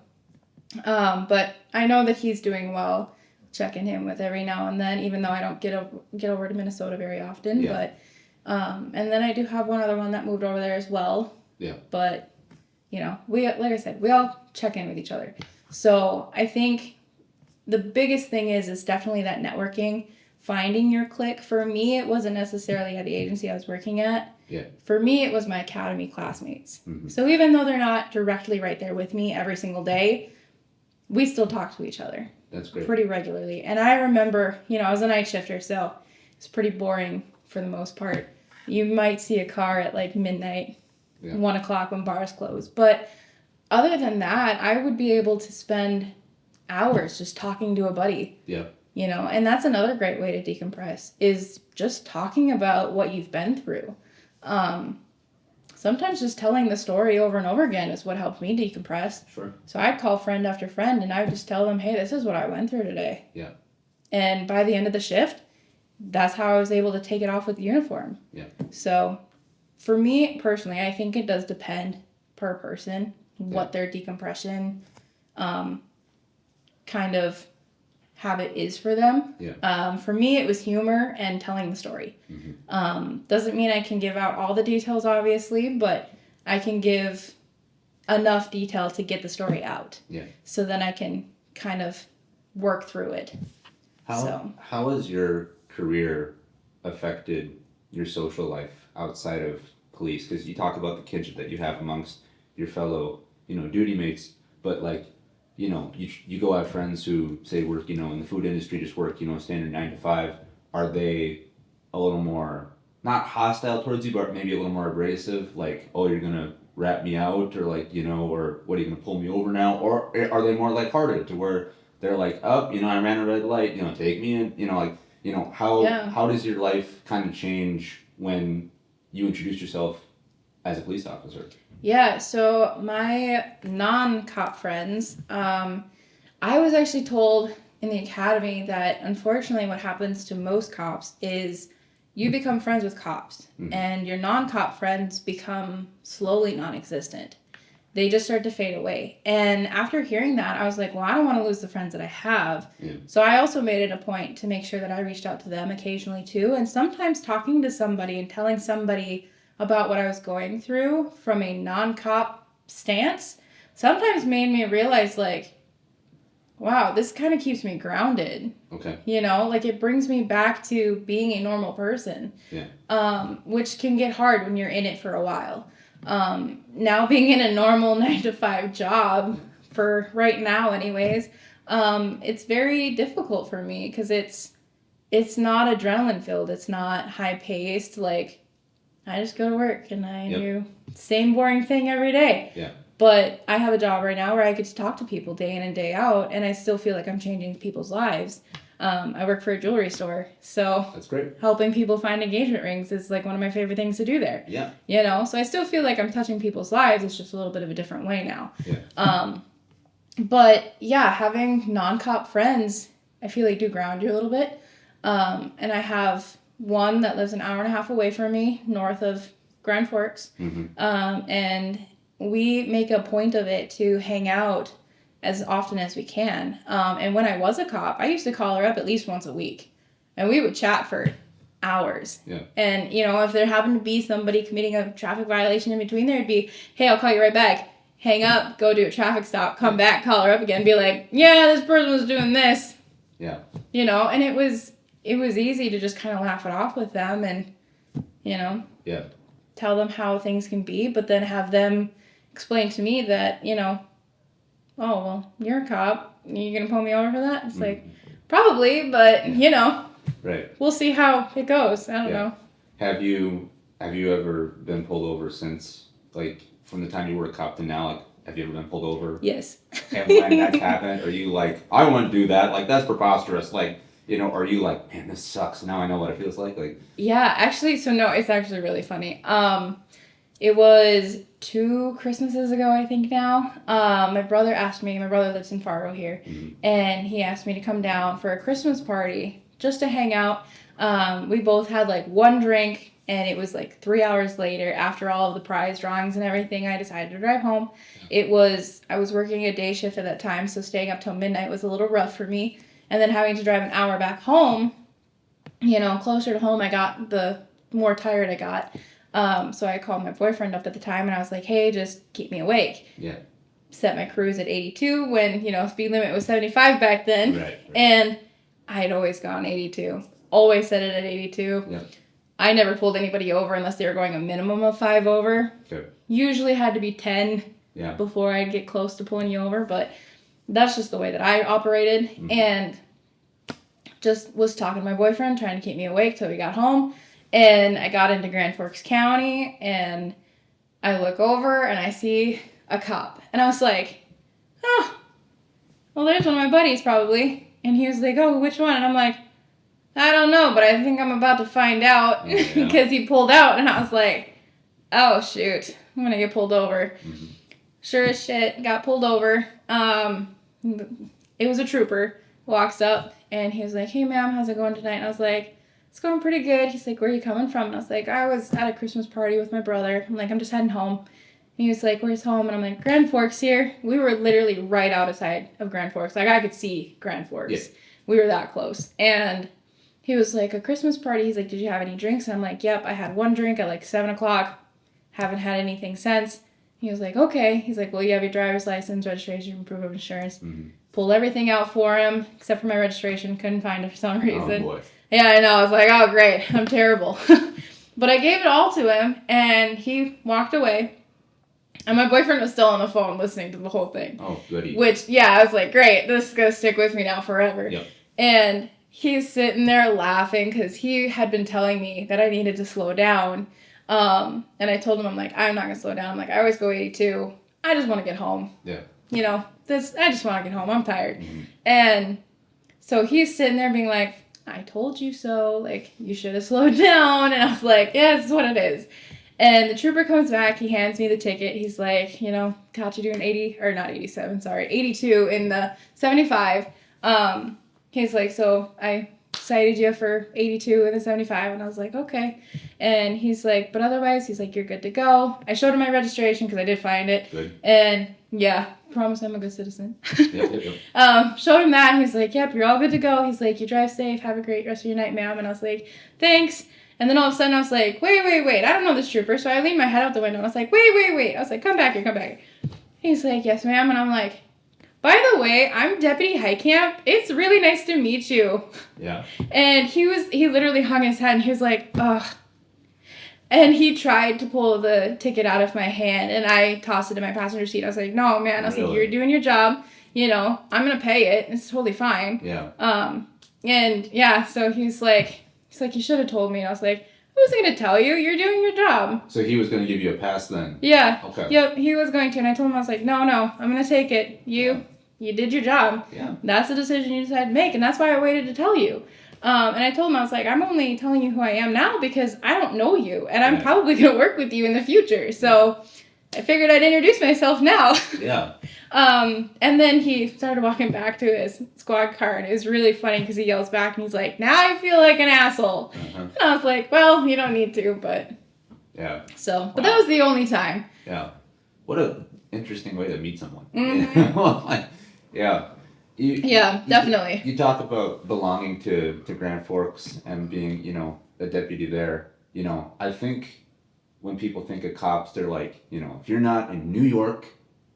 but I know that he's doing well, checking him with every now and then, even though I don't get over to Minnesota very often. But, and then I do have one other one that moved over there as well. Yeah. But, you know, like I said, we all check in with each other. So I think the biggest thing is definitely that networking, finding your clique. For me, it wasn't necessarily at the agency I was working at. Yeah. For me, it was my academy classmates. Mm-hmm. So even though they're not directly right there with me every single day, we still talk to each other. That's great. Pretty regularly. And I remember, you know, I was a night shifter, so it's pretty boring for the most part. You might see a car at like midnight, 1 o'clock when bars close. But other than that, I would be able to spend hours just talking to a buddy. Yeah. You know, and that's another great way to decompress, is just talking about what you've been through. Sometimes just telling the story over and over again is what helped me decompress. Sure. So I'd call friend after friend and I would just tell them, hey, this is what I went through today. Yeah. And by the end of the shift, that's how I was able to take it off with the uniform. Yeah. So for me personally, I think it does depend per person what their decompression kind of habit is for them. Yeah. For me, it was humor and telling the story. Mm-hmm. Doesn't mean I can give out all the details, obviously, but I can give enough detail to get the story out. Yeah. So then I can kind of work through it. How has your career affected your social life outside of police? Because you talk about the kinship that you have amongst your fellow, duty mates, but like, you go have friends who say work, in the food industry, just work, standard 9 to 5. Are they a little more, not hostile towards you, but maybe a little more abrasive? Like, oh, you're going to rat me out, or like, or what, are you going to pull me over now? Or are they more lighthearted to where they're like, oh, I ran a red light, take me in, how does your life kind of change when you introduce yourself as a police officer? Yeah, so my non-cop friends, I was actually told in the academy that unfortunately what happens to most cops is you become friends with cops, and your non-cop friends become slowly non-existent. They just start to fade away. And after hearing that, I was like, well, I don't want to lose the friends that I have. Yeah. So I also made it a point to make sure that I reached out to them occasionally too. And sometimes talking to somebody and telling somebody about what I was going through from a non-cop stance sometimes made me realize, like, wow, this kind of keeps me grounded. Okay. It brings me back to being a normal person. Yeah. Which can get hard when you're in it for a while. Now being in a normal 9 to 5 job, for right now anyways, it's very difficult for me because it's not adrenaline filled. It's not high paced. Like, I just go to work and I do same boring thing every day. Yeah. But I have a job right now where I get to talk to people day in and day out, and I still feel like I'm changing people's lives. I work for a jewelry store, so that's great. Helping people find engagement rings is like one of my favorite things to do there. Yeah. So I still feel like I'm touching people's lives. It's just a little bit of a different way now. Yeah. But yeah, having non-cop friends, I feel like do ground you a little bit. And I have one that lives an hour and a half away from me, north of Grand Forks. Mm-hmm. And we make a point of it to hang out as often as we can. And when I was a cop, I used to call her up at least once a week. And we would chat for hours. Yeah. And, if there happened to be somebody committing a traffic violation in between there, it'd be, hey, I'll call you right back. Hang up, go do a traffic stop, come back, call her up again, be like, yeah, this person was doing this. Yeah. And it was easy to just kind of laugh it off with them and, yeah, tell them how things can be, but then have them explain to me that, oh, well, you're a cop. You're going to pull me over for that? It's like, probably, but, right. We'll see how it goes. I don't know. Have you ever been pulled over since, like, from the time you were a cop to now? Like, have you ever been pulled over? Yes. And when that's happened, are you like, I wouldn't do that. Like, that's preposterous. Like, are you like, man, this sucks. Now I know what it feels like. Like. Yeah, actually, so no, it's actually really funny. It was 2 Christmases ago, I think now. My brother lives in Fargo here, and he asked me to come down for a Christmas party just to hang out. We both had like 1 drink, and it was like 3 hours later, after all of the prize drawings and everything, I decided to drive home. I was working a day shift at that time, so staying up till midnight was a little rough for me. And then having to drive an hour back home, closer to home, I got the more tired I got. So I called my boyfriend up at the time and I was like, hey, just keep me awake. Yeah. Set my cruise at 82 when, speed limit was 75 back then. Right. And I had always gone 82. Always set it at 82. Yeah. I never pulled anybody over unless they were going a minimum of 5 over. Okay. Usually had to be 10 before I'd get close to pulling you over, but that's just the way that I operated. Mm-hmm. And just was talking to my boyfriend, trying to keep me awake till we got home. And I got into Grand Forks County, and I look over, and I see a cop. And I was like, oh, well, there's one of my buddies, probably. And he was like, oh, which one? And I'm like, I don't know, but I think I'm about to find out. Because he pulled out, and I was like, oh, shoot, I'm going to get pulled over. Mm-hmm. Sure as shit, got pulled over. It was a trooper. walks up and he was like, hey ma'am, how's it going tonight? And I was like, it's going pretty good. He's like, where are you coming from? And I was like, I was at a Christmas party with my brother. I'm like, I'm just heading home. And he was like, where's home? And I'm like, Grand Forks here. We were literally right outside of Grand Forks. Like, I could see Grand Forks. Yeah. We were that close. And he was like, a Christmas party. He's like, did you have any drinks? And I'm like, yep, I had one drink at like 7 o'clock. Haven't had anything since. He was like, okay. He's like, well, you have your driver's license, registration, proof of insurance. Mm-hmm. Pulled everything out for him, except for my registration. Couldn't find it for some reason. Oh, boy. Yeah, I know. I was like, oh, great. I'm terrible. But I gave it all to him, and he walked away. And my boyfriend was still on the phone listening to the whole thing. Oh, goody. Which, yeah, I was like, great. This is going to stick with me now forever. Yep. And he's sitting there laughing because he had been telling me that I needed to slow down. And I told him, I'm like, I'm not going to slow down. I'm like, I always go 82. I just want to get home. Yeah. You know, I just want to get home. I'm tired. Mm-hmm. And so he's sitting there being like, I told you so. Like, you should have slowed down. And I was like, yeah, this is what it is. And the trooper comes back. He hands me the ticket. He's like, you know, caught you doing 82 in the 75. He's like, so I cited you for 82 in the 75. And I was like, okay. And he's like, but otherwise, he's like, you're good to go. I showed him my registration because I did find it. Good. And yeah, promise I'm a good citizen. Yep. Showed him that. And he's like, yep, you're all good to go. He's like, you drive safe. Have a great rest of your night, ma'am. And I was like, thanks. And then all of a sudden I was like, wait. I don't know this trooper. So I leaned my head out the window and I was like, wait. I was like, come back here. He's like, yes, ma'am. And I'm like, by the way, I'm Deputy Heitkamp. It's really nice to meet you. Yeah. And he literally hung his head and he was like, ugh. And he tried to pull the ticket out of my hand and I tossed it in my passenger seat. I was like, no, man. I was like, you're doing your job. You know, I'm going to pay it. It's totally fine. Yeah. And yeah, so he's like, you should have told me. And I was like, I wasn't going to tell you. You're doing your job. So he was going to give you a pass then? Yeah. Okay. Yep, he was going to. And I told him, I was like, no, I'm going to take it. You did your job. Yeah. That's the decision you decided to make. And that's why I waited to tell you. And I told him, I was like, I'm only telling you who I am now because I don't know you. And I'm probably going to work with you in the future. So I figured I'd introduce myself now. Yeah. And then he started walking back to his squad car, and it was really funny because he yells back, and he's like, now I feel like an asshole. Uh-huh. And I was like, well, you don't need to, but... Yeah. So, but that was the only time. Yeah. What an interesting way to meet someone. Mm-hmm. Yeah. Definitely. You talk about belonging to Grand Forks and being, you know, a deputy there. You know, I think when people think of cops, they're like, you know, if you're not in New York,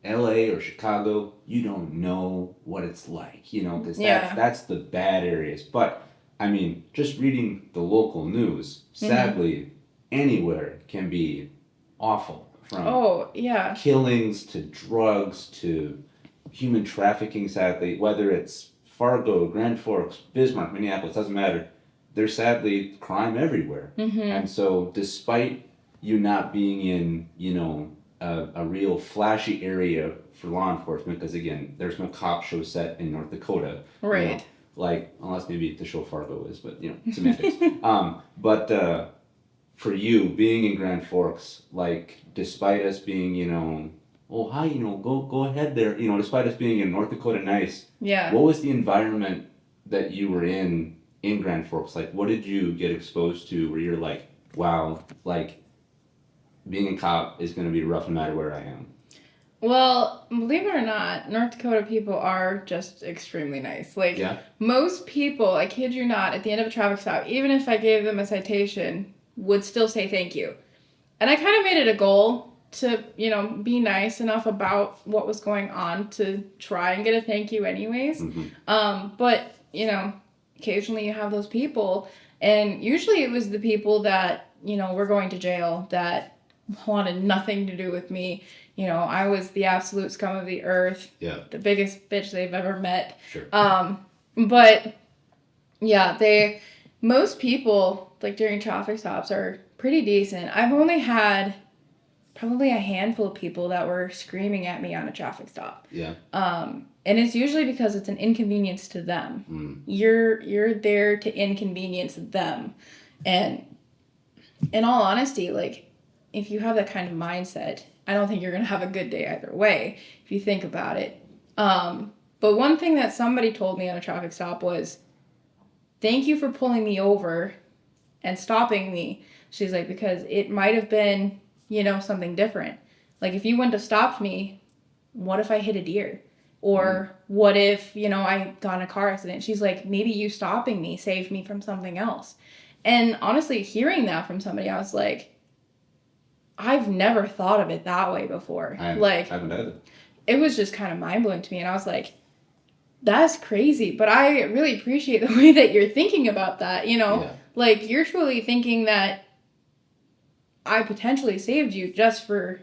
LA, or Chicago, you don't know what it's like, you know, because that's the bad areas. But, I mean, just reading the local news, sadly, anywhere can be awful. From killings to drugs to human trafficking, sadly, whether it's Fargo, Grand Forks, Bismarck, Minneapolis, doesn't matter. There's sadly crime everywhere. Mm-hmm. And so despite you not being in, you know, a real flashy area for law enforcement, because again, there's no cop show set in North Dakota. Right. You know, like, unless maybe the show Fargo is, but, you know, semantics. But for you, being in Grand Forks, like, despite us being, you know, oh, hi, you know, go ahead there. You know, despite us being in North Dakota nice. Yeah. What was the environment that you were in Grand Forks? Like, what did you get exposed to where you're like, wow, like, being a cop is going to be rough no matter where I am? Well, believe it or not, North Dakota people are just extremely nice. Like, most people, I kid you not, at the end of a traffic stop, even if I gave them a citation, would still say thank you. And I kind of made it a goal to, you know, be nice enough about what was going on to try and get a thank you anyways. Mm-hmm. But, you know, occasionally you have those people, and usually it was the people that, you know, were going to jail that wanted nothing to do with me. You know, I was the absolute scum of the earth. Yeah. The biggest bitch they've ever met. Sure. But yeah, most people, like, during traffic stops are pretty decent. I've only had probably a handful of people that were screaming at me on a traffic stop. Yeah. And it's usually because it's an inconvenience to them. Mm. You're there to inconvenience them. And in all honesty, like, if you have that kind of mindset, I don't think you're going to have a good day either way, if you think about it. But one thing that somebody told me on a traffic stop was, thank you for pulling me over and stopping me. She's like, because it might have been, something different. Like, if you wouldn't have stopped me, what if I hit a deer? Or what if, I got in a car accident? She's like, maybe you stopping me saved me from something else. And honestly, hearing that from somebody, I was like, I've never thought of it that way before. I haven't either. It was just kind of mind-blowing to me. And I was like, that's crazy. But I really appreciate the way that you're thinking about that, Yeah. Like, you're truly thinking that I potentially saved you just for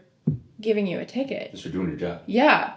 giving you a ticket. Just for doing your job. Yeah.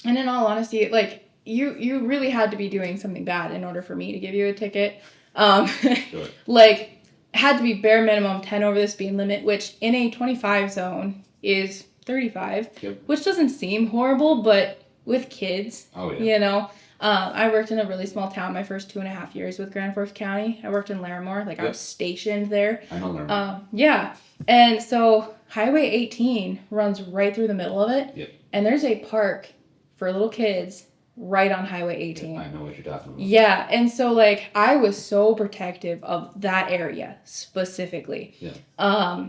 And in all honesty, like, you really had to be doing something bad in order for me to give you a ticket. Sure. Like, had to be bare minimum 10 over the speed limit, which in a 25 zone is 35, which doesn't seem horrible, but with kids, I worked in a really small town my first 2.5 years with Grand Forks County. I worked in Larimore, I was stationed there. I know Larimore. Yeah. And so Highway 18 runs right through the middle of it. Yep. And there's a park for little kids right on Highway 18. I know what you're talking about. Yeah, and so, I was so protective of that area specifically. Yeah.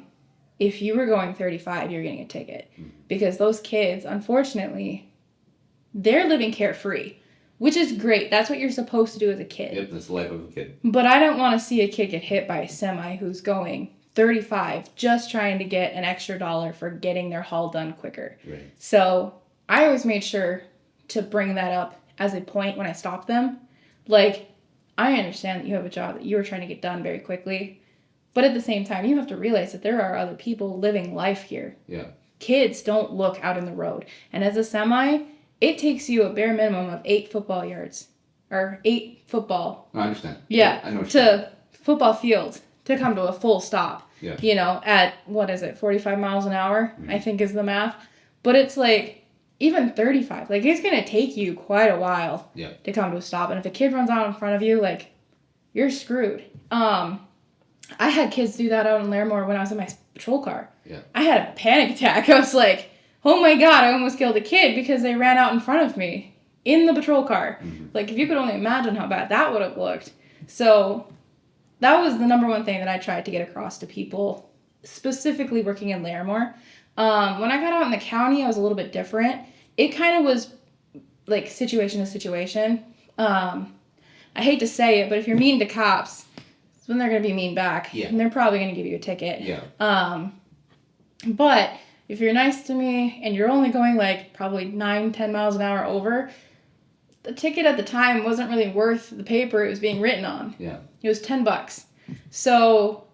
If you were going 35, you're getting a ticket. Mm-hmm. Because those kids, unfortunately, they're living carefree, which is great. That's what you're supposed to do as a kid. Yep, that's the life of a kid. But I don't want to see a kid get hit by a semi who's going 35 just trying to get an extra $1 for getting their haul done quicker. Right. So I always made sure to bring that up as a point when I stopped them. Like, I understand that you have a job that you are trying to get done very quickly, but at the same time, you have to realize that there are other people living life here. Yeah. Kids don't look out in the road. And as a semi, it takes you a bare minimum of 8 football yards. Or 8 football. I understand. Yeah. I know to football field to come to a full stop. Yeah. At, 45 miles an hour, I think is the math. But it's like, even 35, it's going to take you quite a while to come to a stop. And if a kid runs out in front of you, you're screwed. I had kids do that out in Larimore when I was in my patrol car. Yeah. I had a panic attack. I was like, oh my God, I almost killed a kid because they ran out in front of me in the patrol car. Mm-hmm. If you could only imagine how bad that would have looked. So that was the number one thing that I tried to get across to people, specifically working in Larimore. When I got out in the county, I was a little bit different. It kind of was situation to situation. I hate to say it, but if you're mean to cops, it's when they're going to be mean back. Yeah. And they're probably going to give you a ticket. Yeah. But if you're nice to me and you're only going probably 9-10 miles an hour over, the ticket at the time wasn't really worth the paper it was being written on. Yeah. It was $10. So,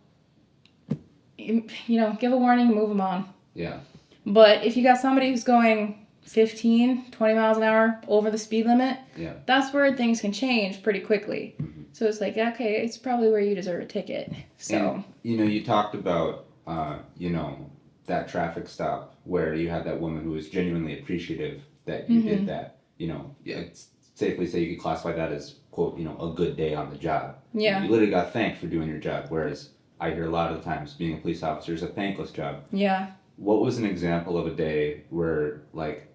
give a warning, move them on. Yeah. But if you got somebody who's going 15, 20 miles an hour over the speed limit, that's where things can change pretty quickly. Mm-hmm. So it's okay, it's probably where you deserve a ticket. So, and, you talked about, that traffic stop where you had that woman who was genuinely appreciative that you did that. Safely say you could classify that as, quote, a good day on the job. Yeah. You literally got thanked for doing your job, whereas I hear a lot of the times being a police officer is a thankless job. Yeah. What was an example of a day where, it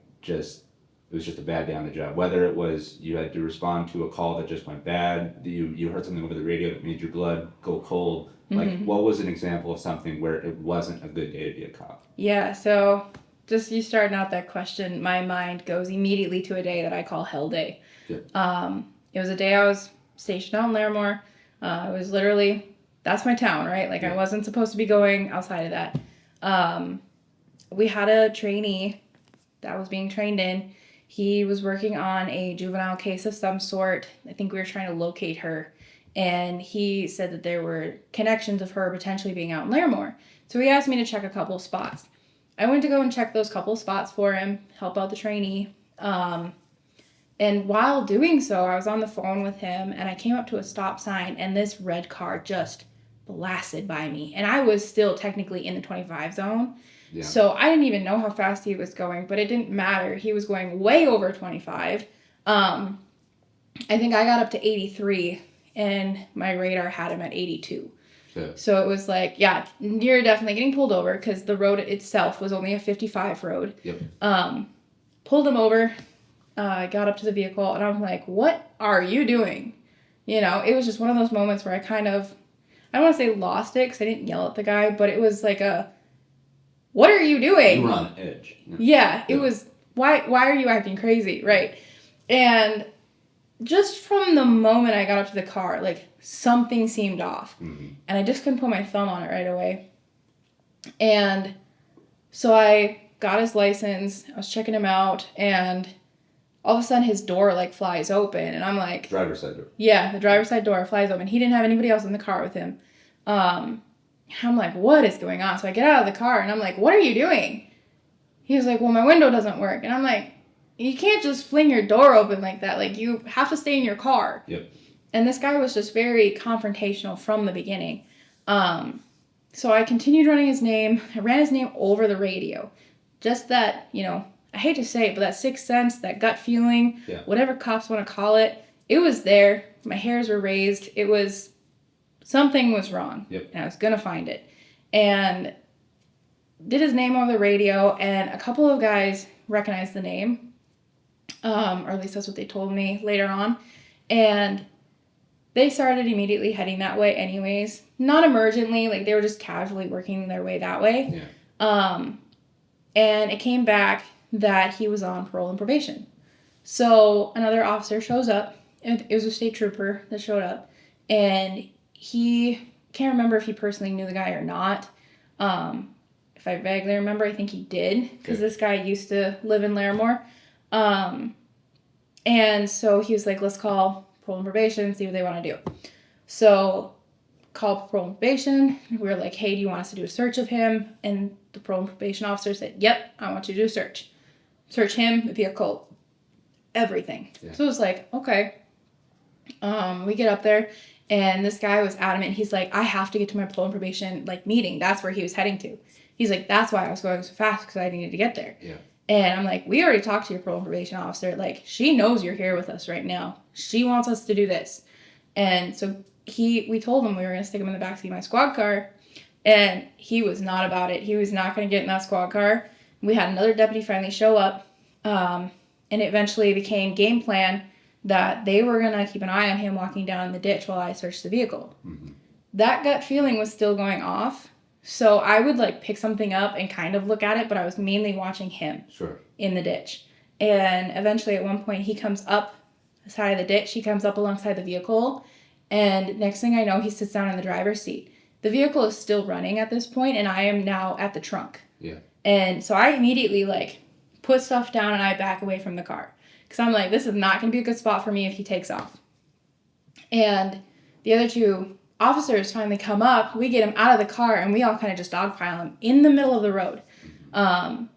was just a bad day on the job? Whether it was you had to respond to a call that just went bad, you heard something over the radio that made your blood go cold. What was an example of something where it wasn't a good day to be a cop? Yeah, so just you starting out that question, my mind goes immediately to a day that I call Hell Day. Good. It was a day I was stationed out in Larimore. It was literally, that's my town, right? I wasn't supposed to be going outside of that. We had a trainee that was being trained in. He was working on a juvenile case of some sort. I think we were trying to locate her. And he said that there were connections of her potentially being out in Larimore. So he asked me to check a couple of spots. I went to go and check those couple of spots for him, help out the trainee. And while doing so, I was on the phone with him, and I came up to a stop sign, and this red car just blasted by me. And I was still technically in the 25 zone. Yeah. So I didn't even know how fast he was going, but it didn't matter. He was going way over 25. I think I got up to 83, and my radar had him at 82. Yeah. So it was you're definitely getting pulled over because the road itself was only a 55 road. Yep. Pulled him over, I got up to the vehicle, and I'm like, what are you doing? You know, it was just one of those moments where I kind of, I don't want to say lost it, because I didn't yell at the guy, but it was like what are you doing? You were on edge. Yeah, it was, why are you acting crazy, right? And just from the moment I got up to the car, like, something seemed off. Mm-hmm. And I just couldn't put my thumb on it right away. And so I got his license, I was checking him out, and all of a sudden his door, like, flies open, and I'm like... Driver's side door. Yeah, the driver's side door flies open. He didn't have anybody else in the car with him. I'm like, what is going on? So I get out of the car, and I'm like, what are you doing? He was like, well, my window doesn't work. And I'm like, you can't just fling your door open like that. Like, you have to stay in your car. Yep. And this guy was just very confrontational from the beginning. So I continued running his name. I ran his name over the radio. Just that, you know, I hate to say it, but that sixth sense, that gut feeling, whatever cops want to call it, it was there. My hairs were raised. It was, something was wrong. Yep. And I was going to find it. And did his name over the radio, and a couple of guys recognized the name. Or at least that's what they told me later on. And they started immediately heading that way anyways. Not emergently, like, they were just casually working their way that way. Yeah. And it came back that he was on parole and probation. So another officer shows up. It was a state trooper that showed up. And he, can't remember if he personally knew the guy or not. If I vaguely remember, I think he did. Because this guy used to live in Larimore. And so he was like, let's call parole and probation, see what they want to do. So call parole and probation. We were like, hey, do you want us to do a search of him? And the parole and probation officer said, yep, I want you to do a search. Search him, the vehicle, everything. Yeah. So it was like, okay. We get up there, and this guy was adamant. He's like, I have to get to my parole and probation, like, meeting. That's where he was heading to. He's like, that's why I was going so fast, because I needed to get there. Yeah. And I'm like, we already talked to your parole and probation officer. Like, she knows you're here with us right now. She wants us to do this. And so we told him we were going to stick him in the backseat of my squad car. And he was not about it. He was not going to get in that squad car. We had another deputy finally show up. And it eventually became game plan that they were going to keep an eye on him walking down the ditch while I searched the vehicle. Mm-hmm. That gut feeling was still going off. So I would, like, pick something up and kind of look at it, but I was mainly watching him in the ditch. And eventually at one point he comes up the side of the ditch. He comes up alongside the vehicle. And next thing I know, he sits down in the driver's seat. The vehicle is still running at this point, and I am now at the trunk. Yeah. And so I immediately, like, put stuff down and I back away from the car. Because I'm like, this is not going to be a good spot for me if he takes off. And the other two officers finally come up. We get him out of the car, and we all kind of just dogpile him in the middle of the road. And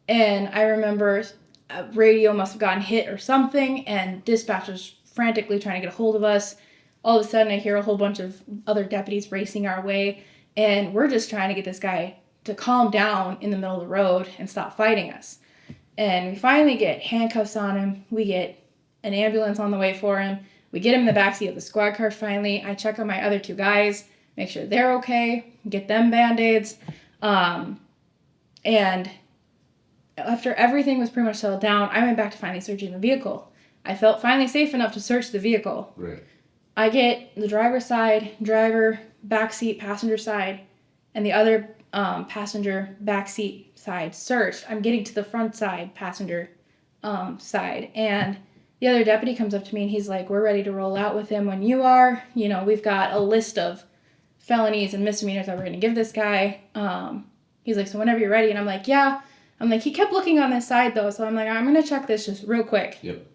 I remember a radio must have gotten hit or something, and dispatch was frantically trying to get a hold of us. All of a sudden, I hear a whole bunch of other deputies racing our way, and we're just trying to get this guy to calm down in the middle of the road and stop fighting us. And we finally get handcuffs on him. We get an ambulance on the way for him. We get him in the backseat of the squad car finally. I check on my other two guys, make sure they're okay, get them Band-Aids. And after everything was pretty much settled down, I went back to finally searching the vehicle. I felt finally safe enough to search the vehicle. Right. I get the driver's side, driver, backseat, passenger side, and the other passenger backseat side searched. I'm getting to the front side, passenger side, and the other deputy comes up to me and he's like, we're ready to roll out with him when you are. You know, we've got a list of felonies and misdemeanors that we're going to give this guy. He's like, so whenever you're ready. And I'm like, yeah. I'm like, he kept looking on this side though. So I'm like, I'm going to check this just real quick. Yep.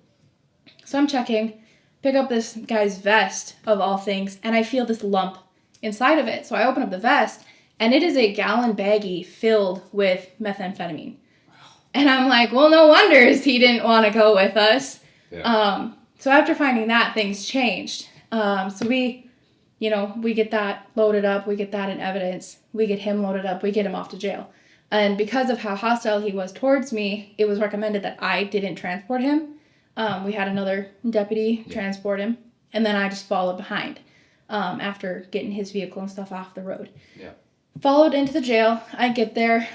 So I'm checking, pick up this guy's vest of all things, and I feel this lump inside of it. So I open up the vest, and it is a gallon baggie filled with methamphetamine. And I'm like, well, no wonders he didn't want to go with us. Yeah. So after finding that, things changed. So we get that loaded up. We get that in evidence. We get him loaded up. We get him off to jail. And because of how hostile he was towards me, it was recommended that I didn't transport him. We had another deputy transport him. And then I just followed behind after getting his vehicle and stuff off the road. Yeah. Followed into the jail. I get there.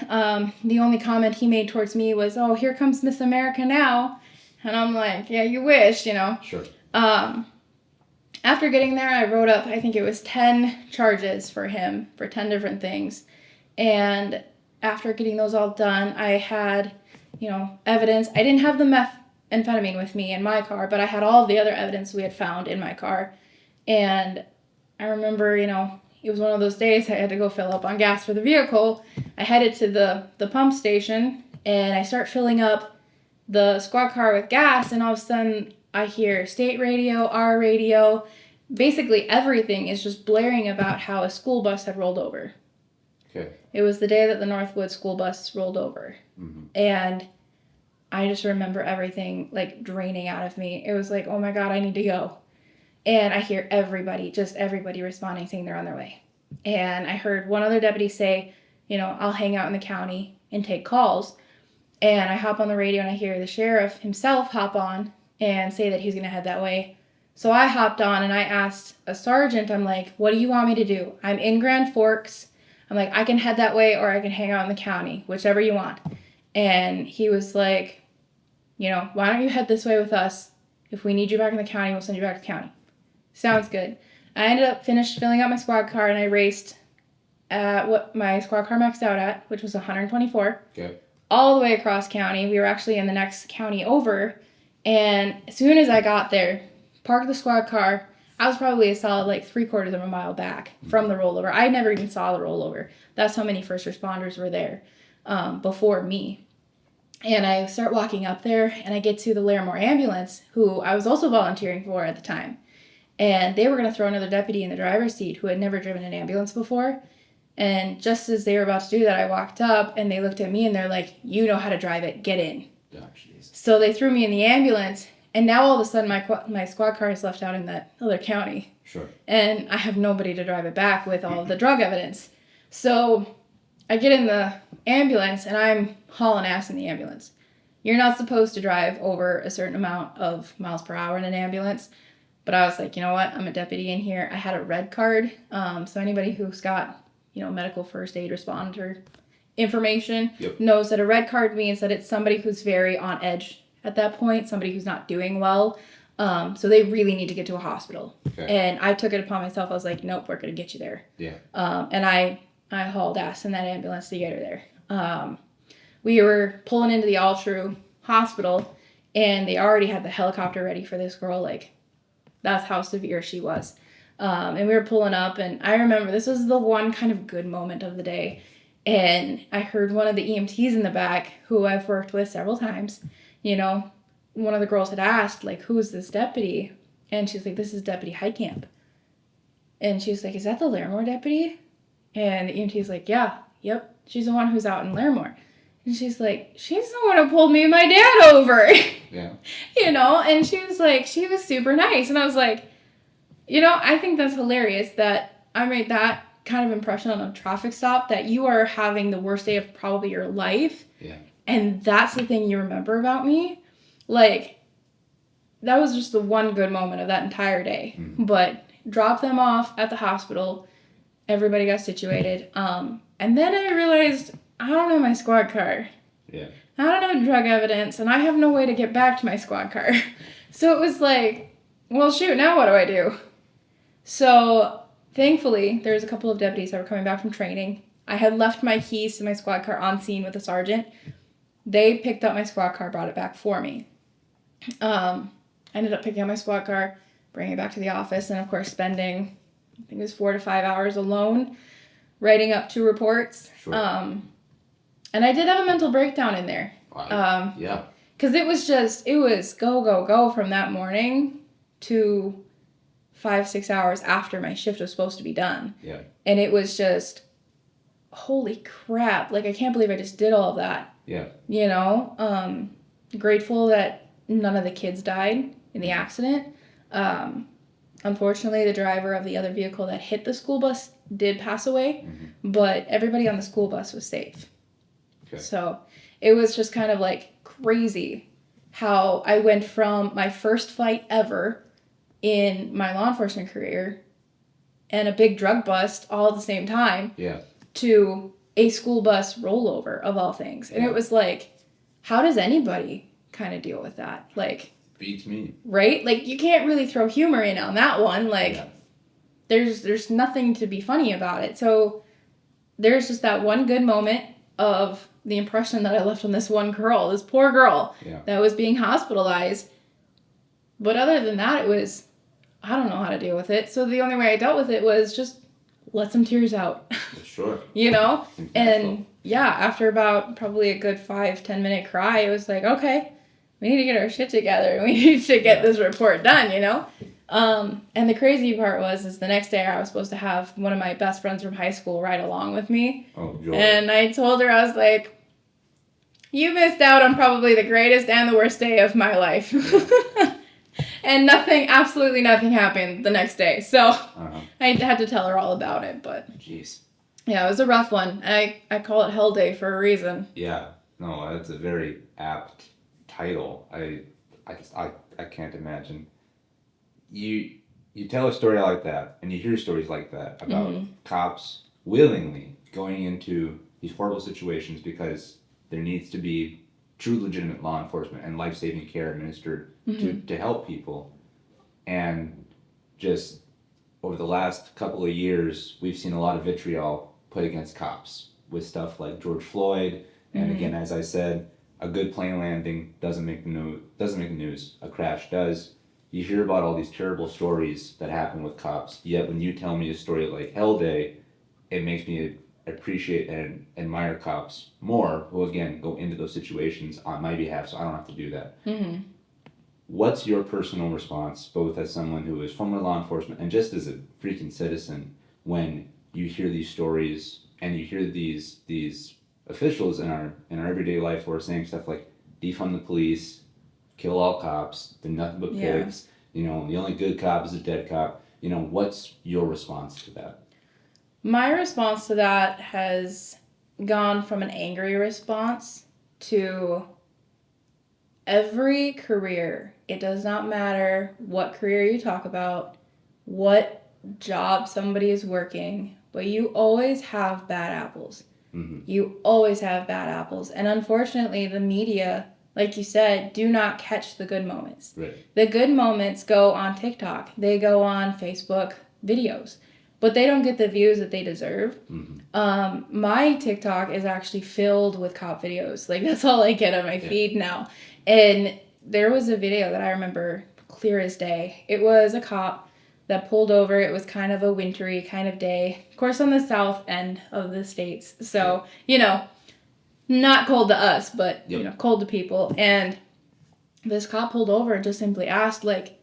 The only comment he made towards me was, oh, here comes Miss America now. And I'm like, yeah, you wish, Sure. After getting there, I wrote up, I think it was 10 charges for him for 10 different things. And after getting those all done, I had, evidence. I didn't have the methamphetamine with me in my car, but I had all the other evidence we had found in my car. And I remember, it was one of those days I had to go fill up on gas for the vehicle. I headed to the pump station, and I start filling up the squad car with gas, and all of a sudden I hear state radio, our radio. Basically everything is just blaring about how a school bus had rolled over. Okay. It was the day that the Northwood school bus rolled over. Mm-hmm. And I just remember everything like draining out of me. It was like, oh my God, I need to go. And I hear everybody responding, saying they're on their way. And I heard one other deputy say, I'll hang out in the county and take calls. And I hop on the radio and I hear the sheriff himself hop on and say that he's going to head that way. So I hopped on and I asked a sergeant, I'm like, what do you want me to do? I'm in Grand Forks. I'm like, I can head that way or I can hang out in the county, whichever you want. And he was like, why don't you head this way with us? If we need you back in the county, we'll send you back to the county. Sounds good. I ended up finished filling out my squad car and I raced at what my squad car maxed out at, which was 124. Okay. All the way across county. We were actually in the next county over. And as soon as I got there, parked the squad car, I was probably a solid 3/4 of a mile back from the rollover. I never even saw the rollover. That's how many first responders were there before me. And I start walking up there and I get to the Larimore ambulance, who I was also volunteering for at the time. And they were going to throw another deputy in the driver's seat who had never driven an ambulance before. And just as they were about to do that, I walked up and they looked at me and they're like, you know how to drive it, get in. Oh, jeez. So they threw me in the ambulance, and now all of a sudden my squad car is left out in that other county. Sure. And I have nobody to drive it back with all of the drug evidence. So I get in the ambulance and I'm hauling ass in the ambulance. You're not supposed to drive over a certain amount of miles per hour in an ambulance. But I was like, you know what? I'm a deputy in here. I had a red card. So anybody who's got, medical first aid responder information knows that a red card means that it's somebody who's very on edge at that point, somebody who's not doing well. So they really need to get to a hospital. Okay. And I took it upon myself. I was like, nope, we're going to get you there. Yeah. And I hauled ass in that ambulance to get her there. We were pulling into the Altru hospital, and they already had the helicopter ready for this girl. That's how severe she was. And we were pulling up, and I remember this was the one kind of good moment of the day. And I heard one of the EMTs in the back, who I've worked with several times, one of the girls had asked, who is this deputy? And she's like, this is Deputy Heitkamp. And she's like, is that the Larimore deputy? And the EMT's like, yeah, yep, she's the one who's out in Larimore. And she's like, she's the one who pulled me and my dad over. Yeah. And she was like, she was super nice. And I was like, I think that's hilarious that I made that kind of impression on a traffic stop, that you are having the worst day of probably your life. Yeah. And that's the thing you remember about me. That was just the one good moment of that entire day. Mm-hmm. But dropped them off at the hospital. Everybody got situated. And then I realized, I don't know my squad car. Yeah. I don't know drug evidence, and I have no way to get back to my squad car. So it was like, well, shoot, now what do I do? So thankfully, there was a couple of deputies that were coming back from training. I had left my keys to my squad car on scene with the sergeant. They picked up my squad car, brought it back for me. I ended up picking up my squad car, bringing it back to the office, and of course spending, I think it was 4 to 5 hours alone, writing up 2 reports. Sure. And I did have a mental breakdown in there. Yeah. Because it was go, go, go from that morning to 5-6 hours after my shift was supposed to be done. Yeah. And it was just, holy crap. I can't believe I just did all of that. Yeah. Grateful that none of the kids died in the accident. Unfortunately, the driver of the other vehicle that hit the school bus did pass away, but everybody on the school bus was safe. Okay. So it was just kind of crazy how I went from my first fight ever in my law enforcement career and a big drug bust all at the same time to a school bus rollover of all things. And it was how does anybody kind of deal with that? Like, beats me. Right? Like, you can't really throw humor in on that one. Like, there's nothing to be funny about it. So there's just that one good moment of the impression that I left on this one girl, this poor girl that was being hospitalized. But other than that, it was, I don't know how to deal with it. So the only way I dealt with it was just let some tears out. Sure. You know? And after about probably a good 5-10 minute cry, it was like, okay, we need to get our shit together. We need to get this report done, you know? And the crazy part is the next day I was supposed to have one of my best friends from high school ride along with me. Oh, joy. And I told her, I was like, you missed out on probably the greatest and the worst day of my life. And absolutely nothing happened the next day. So I had to tell her all about it, but jeez. Yeah, it was a rough one. I call it Hell Day for a reason. Yeah. No, that's a very apt title. I can't imagine. You tell a story like that, and you hear stories like that about cops willingly going into these horrible situations because there needs to be true legitimate law enforcement and life-saving care administered to help people. And just over the last couple of years, we've seen a lot of vitriol put against cops with stuff like George Floyd. And again, as I said, a good plane landing doesn't make the news. A crash does. You hear about all these terrible stories that happen with cops, yet when you tell me a story like Hell Day, it makes me appreciate and admire cops more, who again go into those situations on my behalf, so I don't have to do that. What's your personal response, both as someone who is former law enforcement and just as a freaking citizen, when you hear these stories and you hear these officials in our everyday life who are saying stuff like defund the police, kill all cops, they're nothing but pigs, you know, the only good cop is a dead cop. You know, what's your response to that? My response to that has gone from an angry response to every career. It does not matter what career you talk about, what job somebody is working, but you always have bad apples. You always have bad apples. And unfortunately, the media, like you said, do not catch the good moments. Right. The good moments go on TikTok. They go on Facebook videos. But they don't get the views that they deserve. My TikTok is actually filled with cop videos. Like, that's all I get on my feed now. And there was a video that I remember clear as day. It was a cop that pulled over. It was kind of a wintry kind of day. Of course, on the south end of the States. So, you know, not cold to us, but, you know, cold to people. And this cop pulled over and just simply asked, like,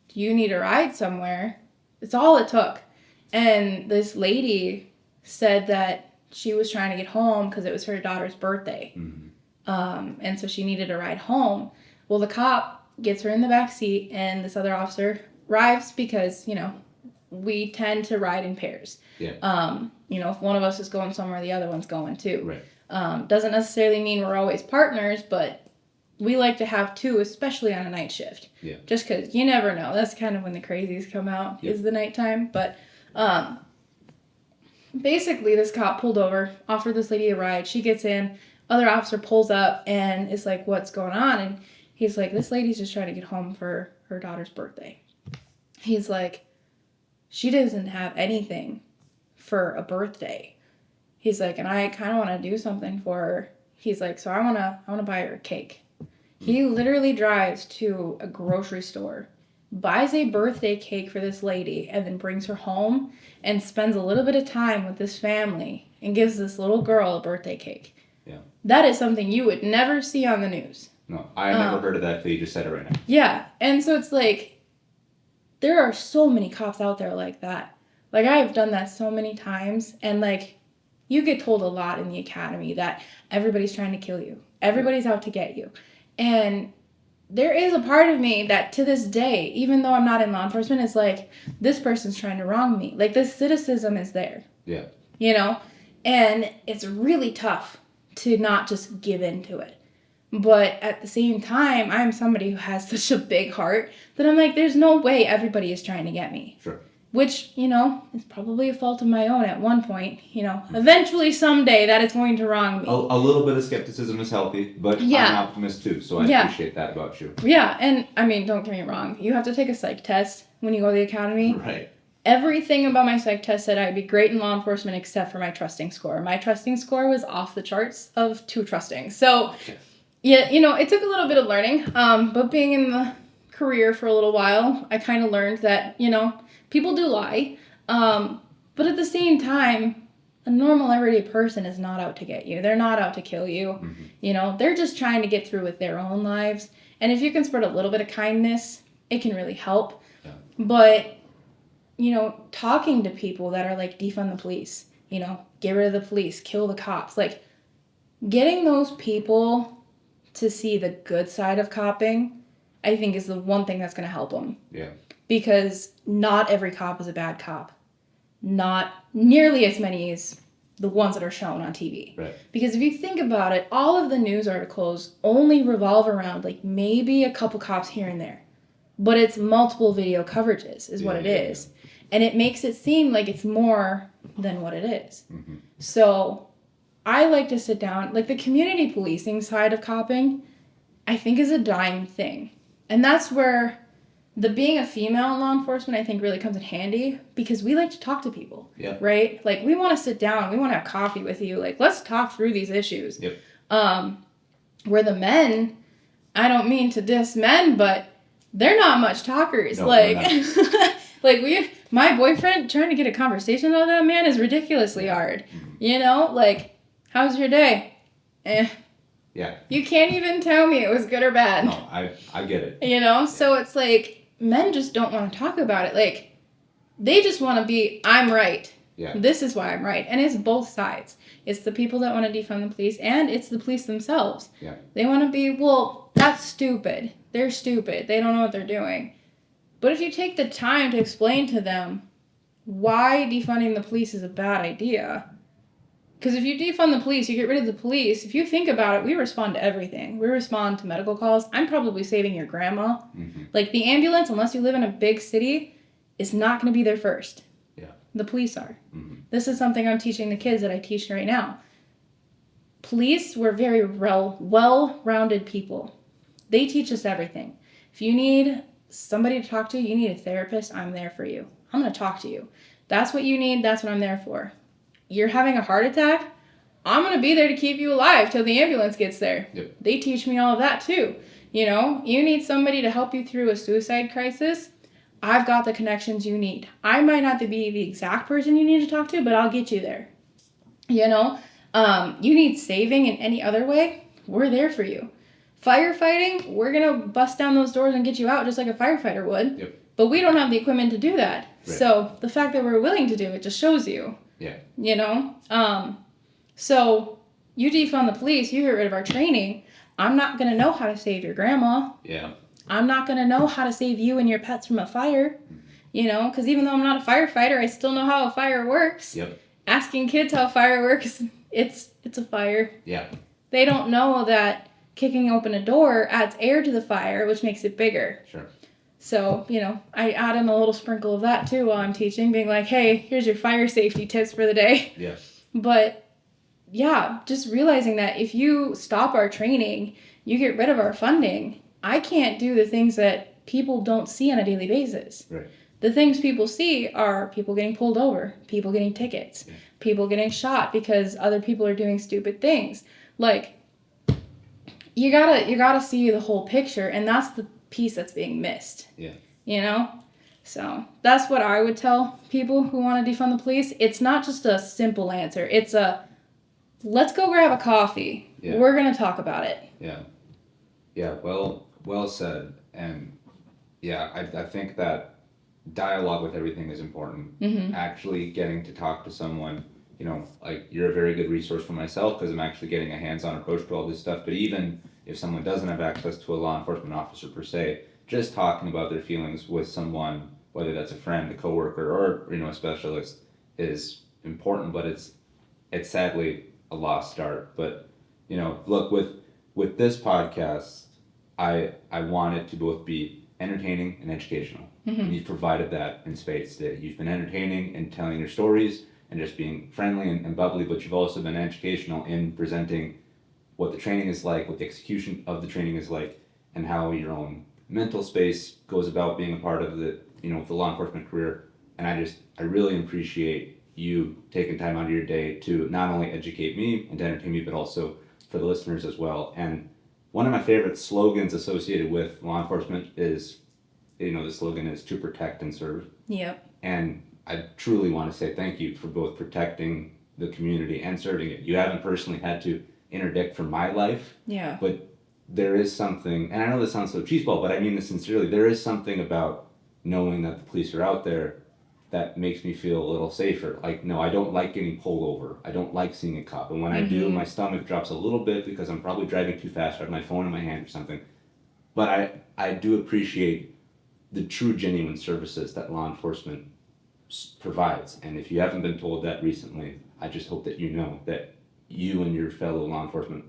do you need a ride somewhere? It's all it took. And this lady said that she was trying to get home because it was her daughter's birthday. And so she needed a ride home. Well, the cop gets her in the back seat, and this other officer arrives because, you know, we tend to ride in pairs. You know, if one of us is going somewhere, the other one's going too. Doesn't necessarily mean we're always partners, but we like to have two, especially on a night shift. Just because you never know. That's kind of when the crazies come out, is the nighttime. But basically, this cop pulled over, offered this lady a ride. She gets in. Other officer pulls up and is like, what's going on? And he's like, this lady's just trying to get home for her daughter's birthday. He's like, she doesn't have anything for a birthday. He's like, and I kind of want to do something for her. He's like, so I want to buy her a cake. He literally drives to a grocery store, buys a birthday cake for this lady, and then brings her home and spends a little bit of time with this family and gives this little girl a birthday cake. That is something you would never see on the news. No, I never heard of that until you just said it right now. Yeah, and so it's like, there are so many cops out there like that. Like, I've done that so many times, and like, you get told a lot in the academy that everybody's trying to kill you. Everybody's out to get you. And there is a part of me that to this day, even though I'm not in law enforcement, is like, this person's trying to wrong me. Like, this cynicism is there. You know? And it's really tough to not just give into it. But at the same time, I'm somebody who has such a big heart that I'm like, there's no way everybody is trying to get me. which, is probably a fault of my own at one point. Eventually someday that is going to wrong me. A little bit of skepticism is healthy, but I'm an optimist too, so I appreciate that about you. Yeah, and I mean, don't get me wrong. You have to take a psych test when you go to the academy. Right. Everything about my psych test said I'd be great in law enforcement except for my trusting score. My trusting score was off the charts of too trusting. So, yeah, it took a little bit of learning. But being in the career for a little while, I kind of learned that, people do lie. But at the same time, a normal everyday person is not out to get you. They're not out to kill you. Mm-hmm. They're just trying to get through with their own lives. And if you can spread a little bit of kindness, it can really help. Yeah. But talking to people that are like, defund the police, get rid of the police, kill the cops, like getting those people to see the good side of copping, I think is the one thing that's going to help them. Yeah. Because not every cop is a bad cop. Not nearly as many as the ones that are shown on TV. Right. Because if you think about it, all of the news articles only revolve around like maybe a couple cops here and there. But it's multiple video coverages is what it is. Yeah. And it makes it seem like it's more than what it is. Mm-hmm. So I like to sit down, like the community policing side of copping, I think is a dying thing. And that's where the being a female in law enforcement, I think really comes in handy because we like to talk to people, right? Like we want to sit down, we want to have coffee with you. Like let's talk through these issues. Yep. Where the men, I don't mean to diss men, but they're not much talkers. No, my boyfriend trying to get a conversation out of that man is ridiculously hard. Mm-hmm. Like, how's your day? Yeah. You can't even tell me it was good or bad. No, I get it. So it's like, men just don't want to talk about it. Like, they just want to be, I'm right. Yeah. This is why I'm right. And it's both sides. It's the people that want to defund the police, and it's the police themselves. Yeah. They want to be, well, that's stupid. They're stupid. They don't know what they're doing. But if you take the time to explain to them why defunding the police is a bad idea, because if you defund the police, you get rid of the police. If you think about it, we respond to everything. We respond to medical calls. I'm probably saving your grandma. Mm-hmm. Like the ambulance, unless you live in a big city, is not going to be there first. Yeah. The police are. Mm-hmm. This is something I'm teaching the kids that I teach right now. Police were very well-rounded people. They teach us everything. If you need somebody to talk to, you need a therapist, I'm there for you. I'm going to talk to you. That's what you need. That's what I'm there for. You're having a heart attack, I'm going to be there to keep you alive till the ambulance gets there. Yep. They teach me all of that too. You need somebody to help you through a suicide crisis. I've got the connections you need. I might not be the exact person you need to talk to, but I'll get you there. You need saving in any other way, we're there for you. Firefighting, we're going to bust down those doors and get you out just like a firefighter would. Yep. But we don't have the equipment to do that. Right. So the fact that we're willing to do it just shows you. Yeah. So you defund the police, you get rid of our training. I'm not going to know how to save your grandma. Yeah. I'm not going to know how to save you and your pets from a fire. Because even though I'm not a firefighter, I still know how a fire works. Yep. Asking kids how fire works, it's a fire. Yeah. They don't know that kicking open a door adds air to the fire, which makes it bigger. Sure. So, I add in a little sprinkle of that too while I'm teaching, being like, hey, here's your fire safety tips for the day. Yeah. But, yeah, just realizing that if you stop our training, you get rid of our funding, I can't do the things that people don't see on a daily basis. Right. The things people see are people getting pulled over, people getting tickets, people getting shot because other people are doing stupid things. Like, you gotta see the whole picture, and that's the piece that's being missed. Yeah. So that's what I would tell people who want to defund the police. It's not just a simple answer. It's a, let's go grab a coffee. Yeah. We're gonna talk about it. Yeah. Yeah. Well said. And yeah, I think that dialogue with everything is important. Mm-hmm. Actually getting to talk to someone. Like you're a very good resource for myself because I'm actually getting a hands-on approach to all this stuff. But even if someone doesn't have access to a law enforcement officer per se, just talking about their feelings with someone, whether that's a friend, a coworker, or a specialist, is important. But it's sadly a lost start. But look, with this podcast, I want it to both be entertaining and educational. And you've provided that in spades today. You've been entertaining and telling your stories and just being friendly and bubbly, but you've also been educational in presenting what the training is like, what the execution of the training is like, and how your own mental space goes about being a part of the, the law enforcement career. And I really appreciate you taking time out of your day to not only educate me and to entertain me, but also for the listeners as well. And one of my favorite slogans associated with law enforcement is, the slogan is to protect and serve. Yep. And I truly want to say thank you for both protecting the community and serving it. You haven't personally had to interdict from my life. Yeah. But there is something, and I know this sounds so cheeseball, but I mean this sincerely, there is something about knowing that the police are out there that makes me feel a little safer. Like, no, I don't like getting pulled over. I don't like seeing a cop. And when I do, my stomach drops a little bit because I'm probably driving too fast or I have my phone in my hand or something. But I do appreciate the true, genuine services that law enforcement provides. And if you haven't been told that recently, I just hope that you know that you and your fellow law enforcement,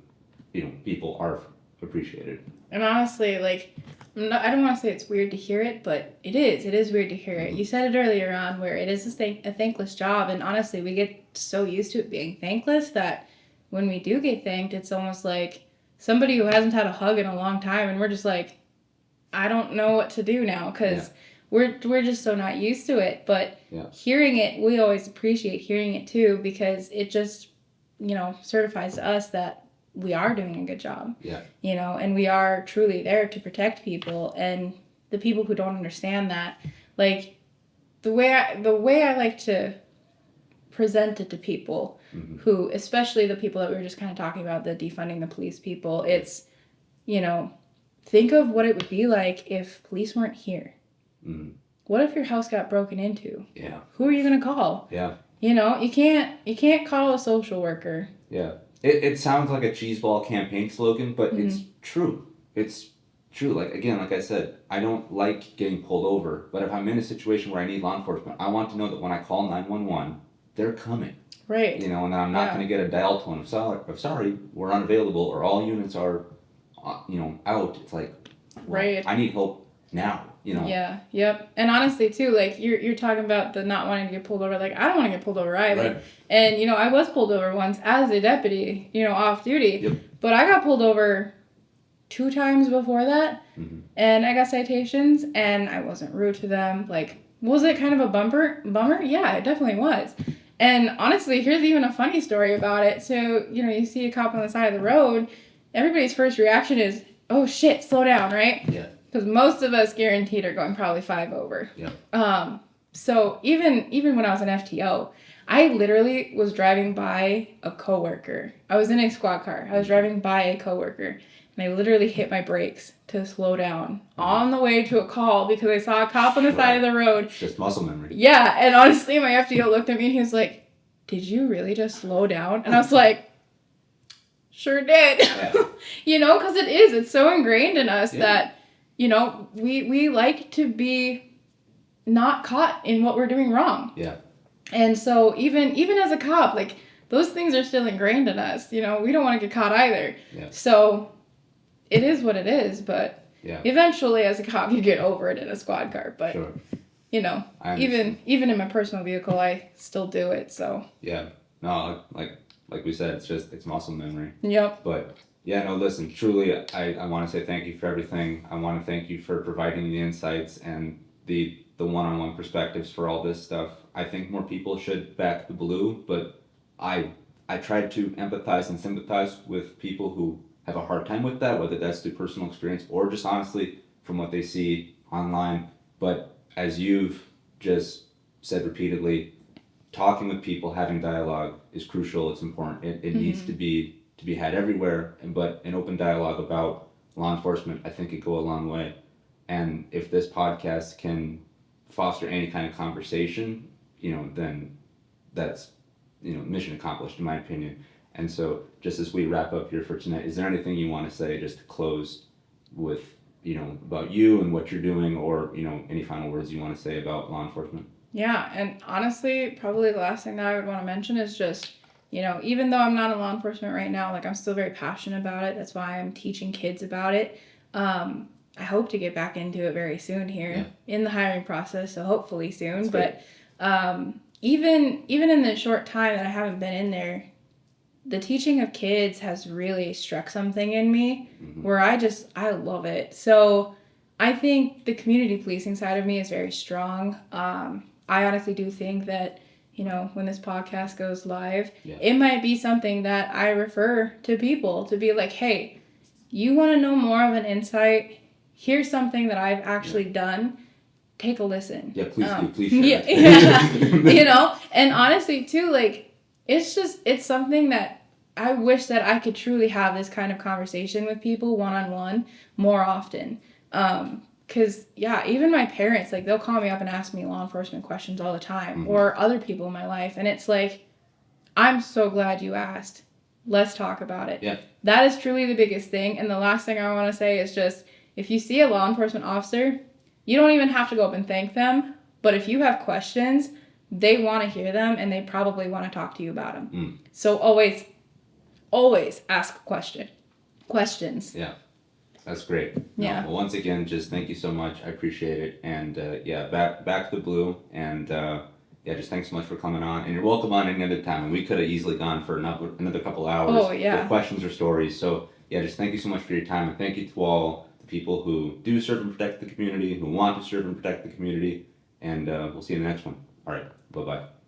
people are appreciated. And honestly, like, I don't want to say it's weird to hear it, but it is. It is weird to hear it. You said it earlier on where it is a thankless job, and honestly, we get so used to it being thankless that when we do get thanked, it's almost like somebody who hasn't had a hug in a long time, and we're just like, I don't know what to do now, because we're just so not used to it. But hearing it, we always appreciate hearing it too, because it just, certifies to us that we are doing a good job. Yeah. And we are truly there to protect people. And the people who don't understand that, like, the way I like to present it to people who, especially the people that we were just kind of talking about, the defunding the police people, it's, think of what it would be like if police weren't here. What if your house got broken into? Yeah. Who are you going to call? Yeah. You can't call a social worker. Yeah. It sounds like a cheeseball campaign slogan, but it's true. It's true. Like I said, I don't like getting pulled over, but if I'm in a situation where I need law enforcement, I want to know that when I call 911, they're coming. Right. And I'm not going to get a dial tone of sorry, we're unavailable, or all units are, out. It's like, well, right. I need help now. Yeah. Yep. And honestly, too, like you're talking about the not wanting to get pulled over. Like, I don't want to get pulled over either. Right. And I was pulled over once as a deputy, off duty. Yep. But I got pulled over 2 times before that, and I got citations, and I wasn't rude to them. Like, was it kind of a bummer? Yeah, it definitely was. And honestly, here's even a funny story about it. So, you see a cop on the side of the road, everybody's first reaction is, oh shit, slow down, right? Yeah. Because most of us guaranteed are going probably 5 over. Yeah. So even when I was an FTO, I literally was driving by a coworker. I was in a squad car. I was driving by a coworker, and I literally hit my brakes to slow down on the way to a call because I saw a cop on the side of the road. Just muscle memory. Yeah, and honestly, my FTO looked at me and he was like, "Did you really just slow down?" And I was like, "Sure did." Yeah. Because it's so ingrained in us that. We like to be not caught in what we're doing wrong. Yeah. And so even as a cop, like, those things are still ingrained in us. We don't want to get caught either. Yeah. So it is what it is, but eventually as a cop you get over it in a squad car. But sure. Even in my personal vehicle I still do it. So yeah. No, like we said, it's muscle memory. Yep. But yeah, no, listen, truly, I want to say thank you for everything. I want to thank you for providing the insights and the one-on-one perspectives for all this stuff. I think more people should back the blue, but I tried to empathize and sympathize with people who have a hard time with that, whether that's through personal experience or just honestly from what they see online. But as you've just said repeatedly, talking with people, having dialogue is crucial. It's important. It needs to be had everywhere, but an open dialogue about law enforcement, I think, could go a long way. And if this podcast can foster any kind of conversation, then that's, mission accomplished, in my opinion. And so just as we wrap up here for tonight, is there anything you want to say just to close with, about you and what you're doing, or, any final words you want to say about law enforcement? Yeah, and honestly, probably the last thing that I would want to mention is just, even though I'm not in law enforcement right now, like, I'm still very passionate about it. That's why I'm teaching kids about it. I hope to get back into it very soon here in the hiring process. So hopefully soon. But even in the short time that I haven't been in there, the teaching of kids has really struck something in me where I love it. So I think the community policing side of me is very strong. I honestly do think that, you know, when this podcast goes live, it might be something that I refer to people to be like, hey, you want to know more of an insight? Here's something that I've actually done. Take a listen. Yeah, please share. You know, and honestly too, like, it's something that I wish that I could truly have this kind of conversation with people one-on-one more often. Because, even my parents, like, they'll call me up and ask me law enforcement questions all the time, or other people in my life, and it's like, I'm so glad you asked. Let's talk about it. Yeah. That is truly the biggest thing, and the last thing I want to say is just, if you see a law enforcement officer, you don't even have to go up and thank them, but if you have questions, they want to hear them, and they probably want to talk to you about them. So always ask questions. Yeah. That's great. Yeah. Well, once again, just thank you so much. I appreciate it. And back to the blue. And just thanks so much for coming on. And you're welcome on any other time. And we could have easily gone for another couple hours with questions or stories. So just thank you so much for your time. And thank you to all the people who do serve and protect the community, who want to serve and protect the community. And we'll see you in the next one. All right. Bye-bye.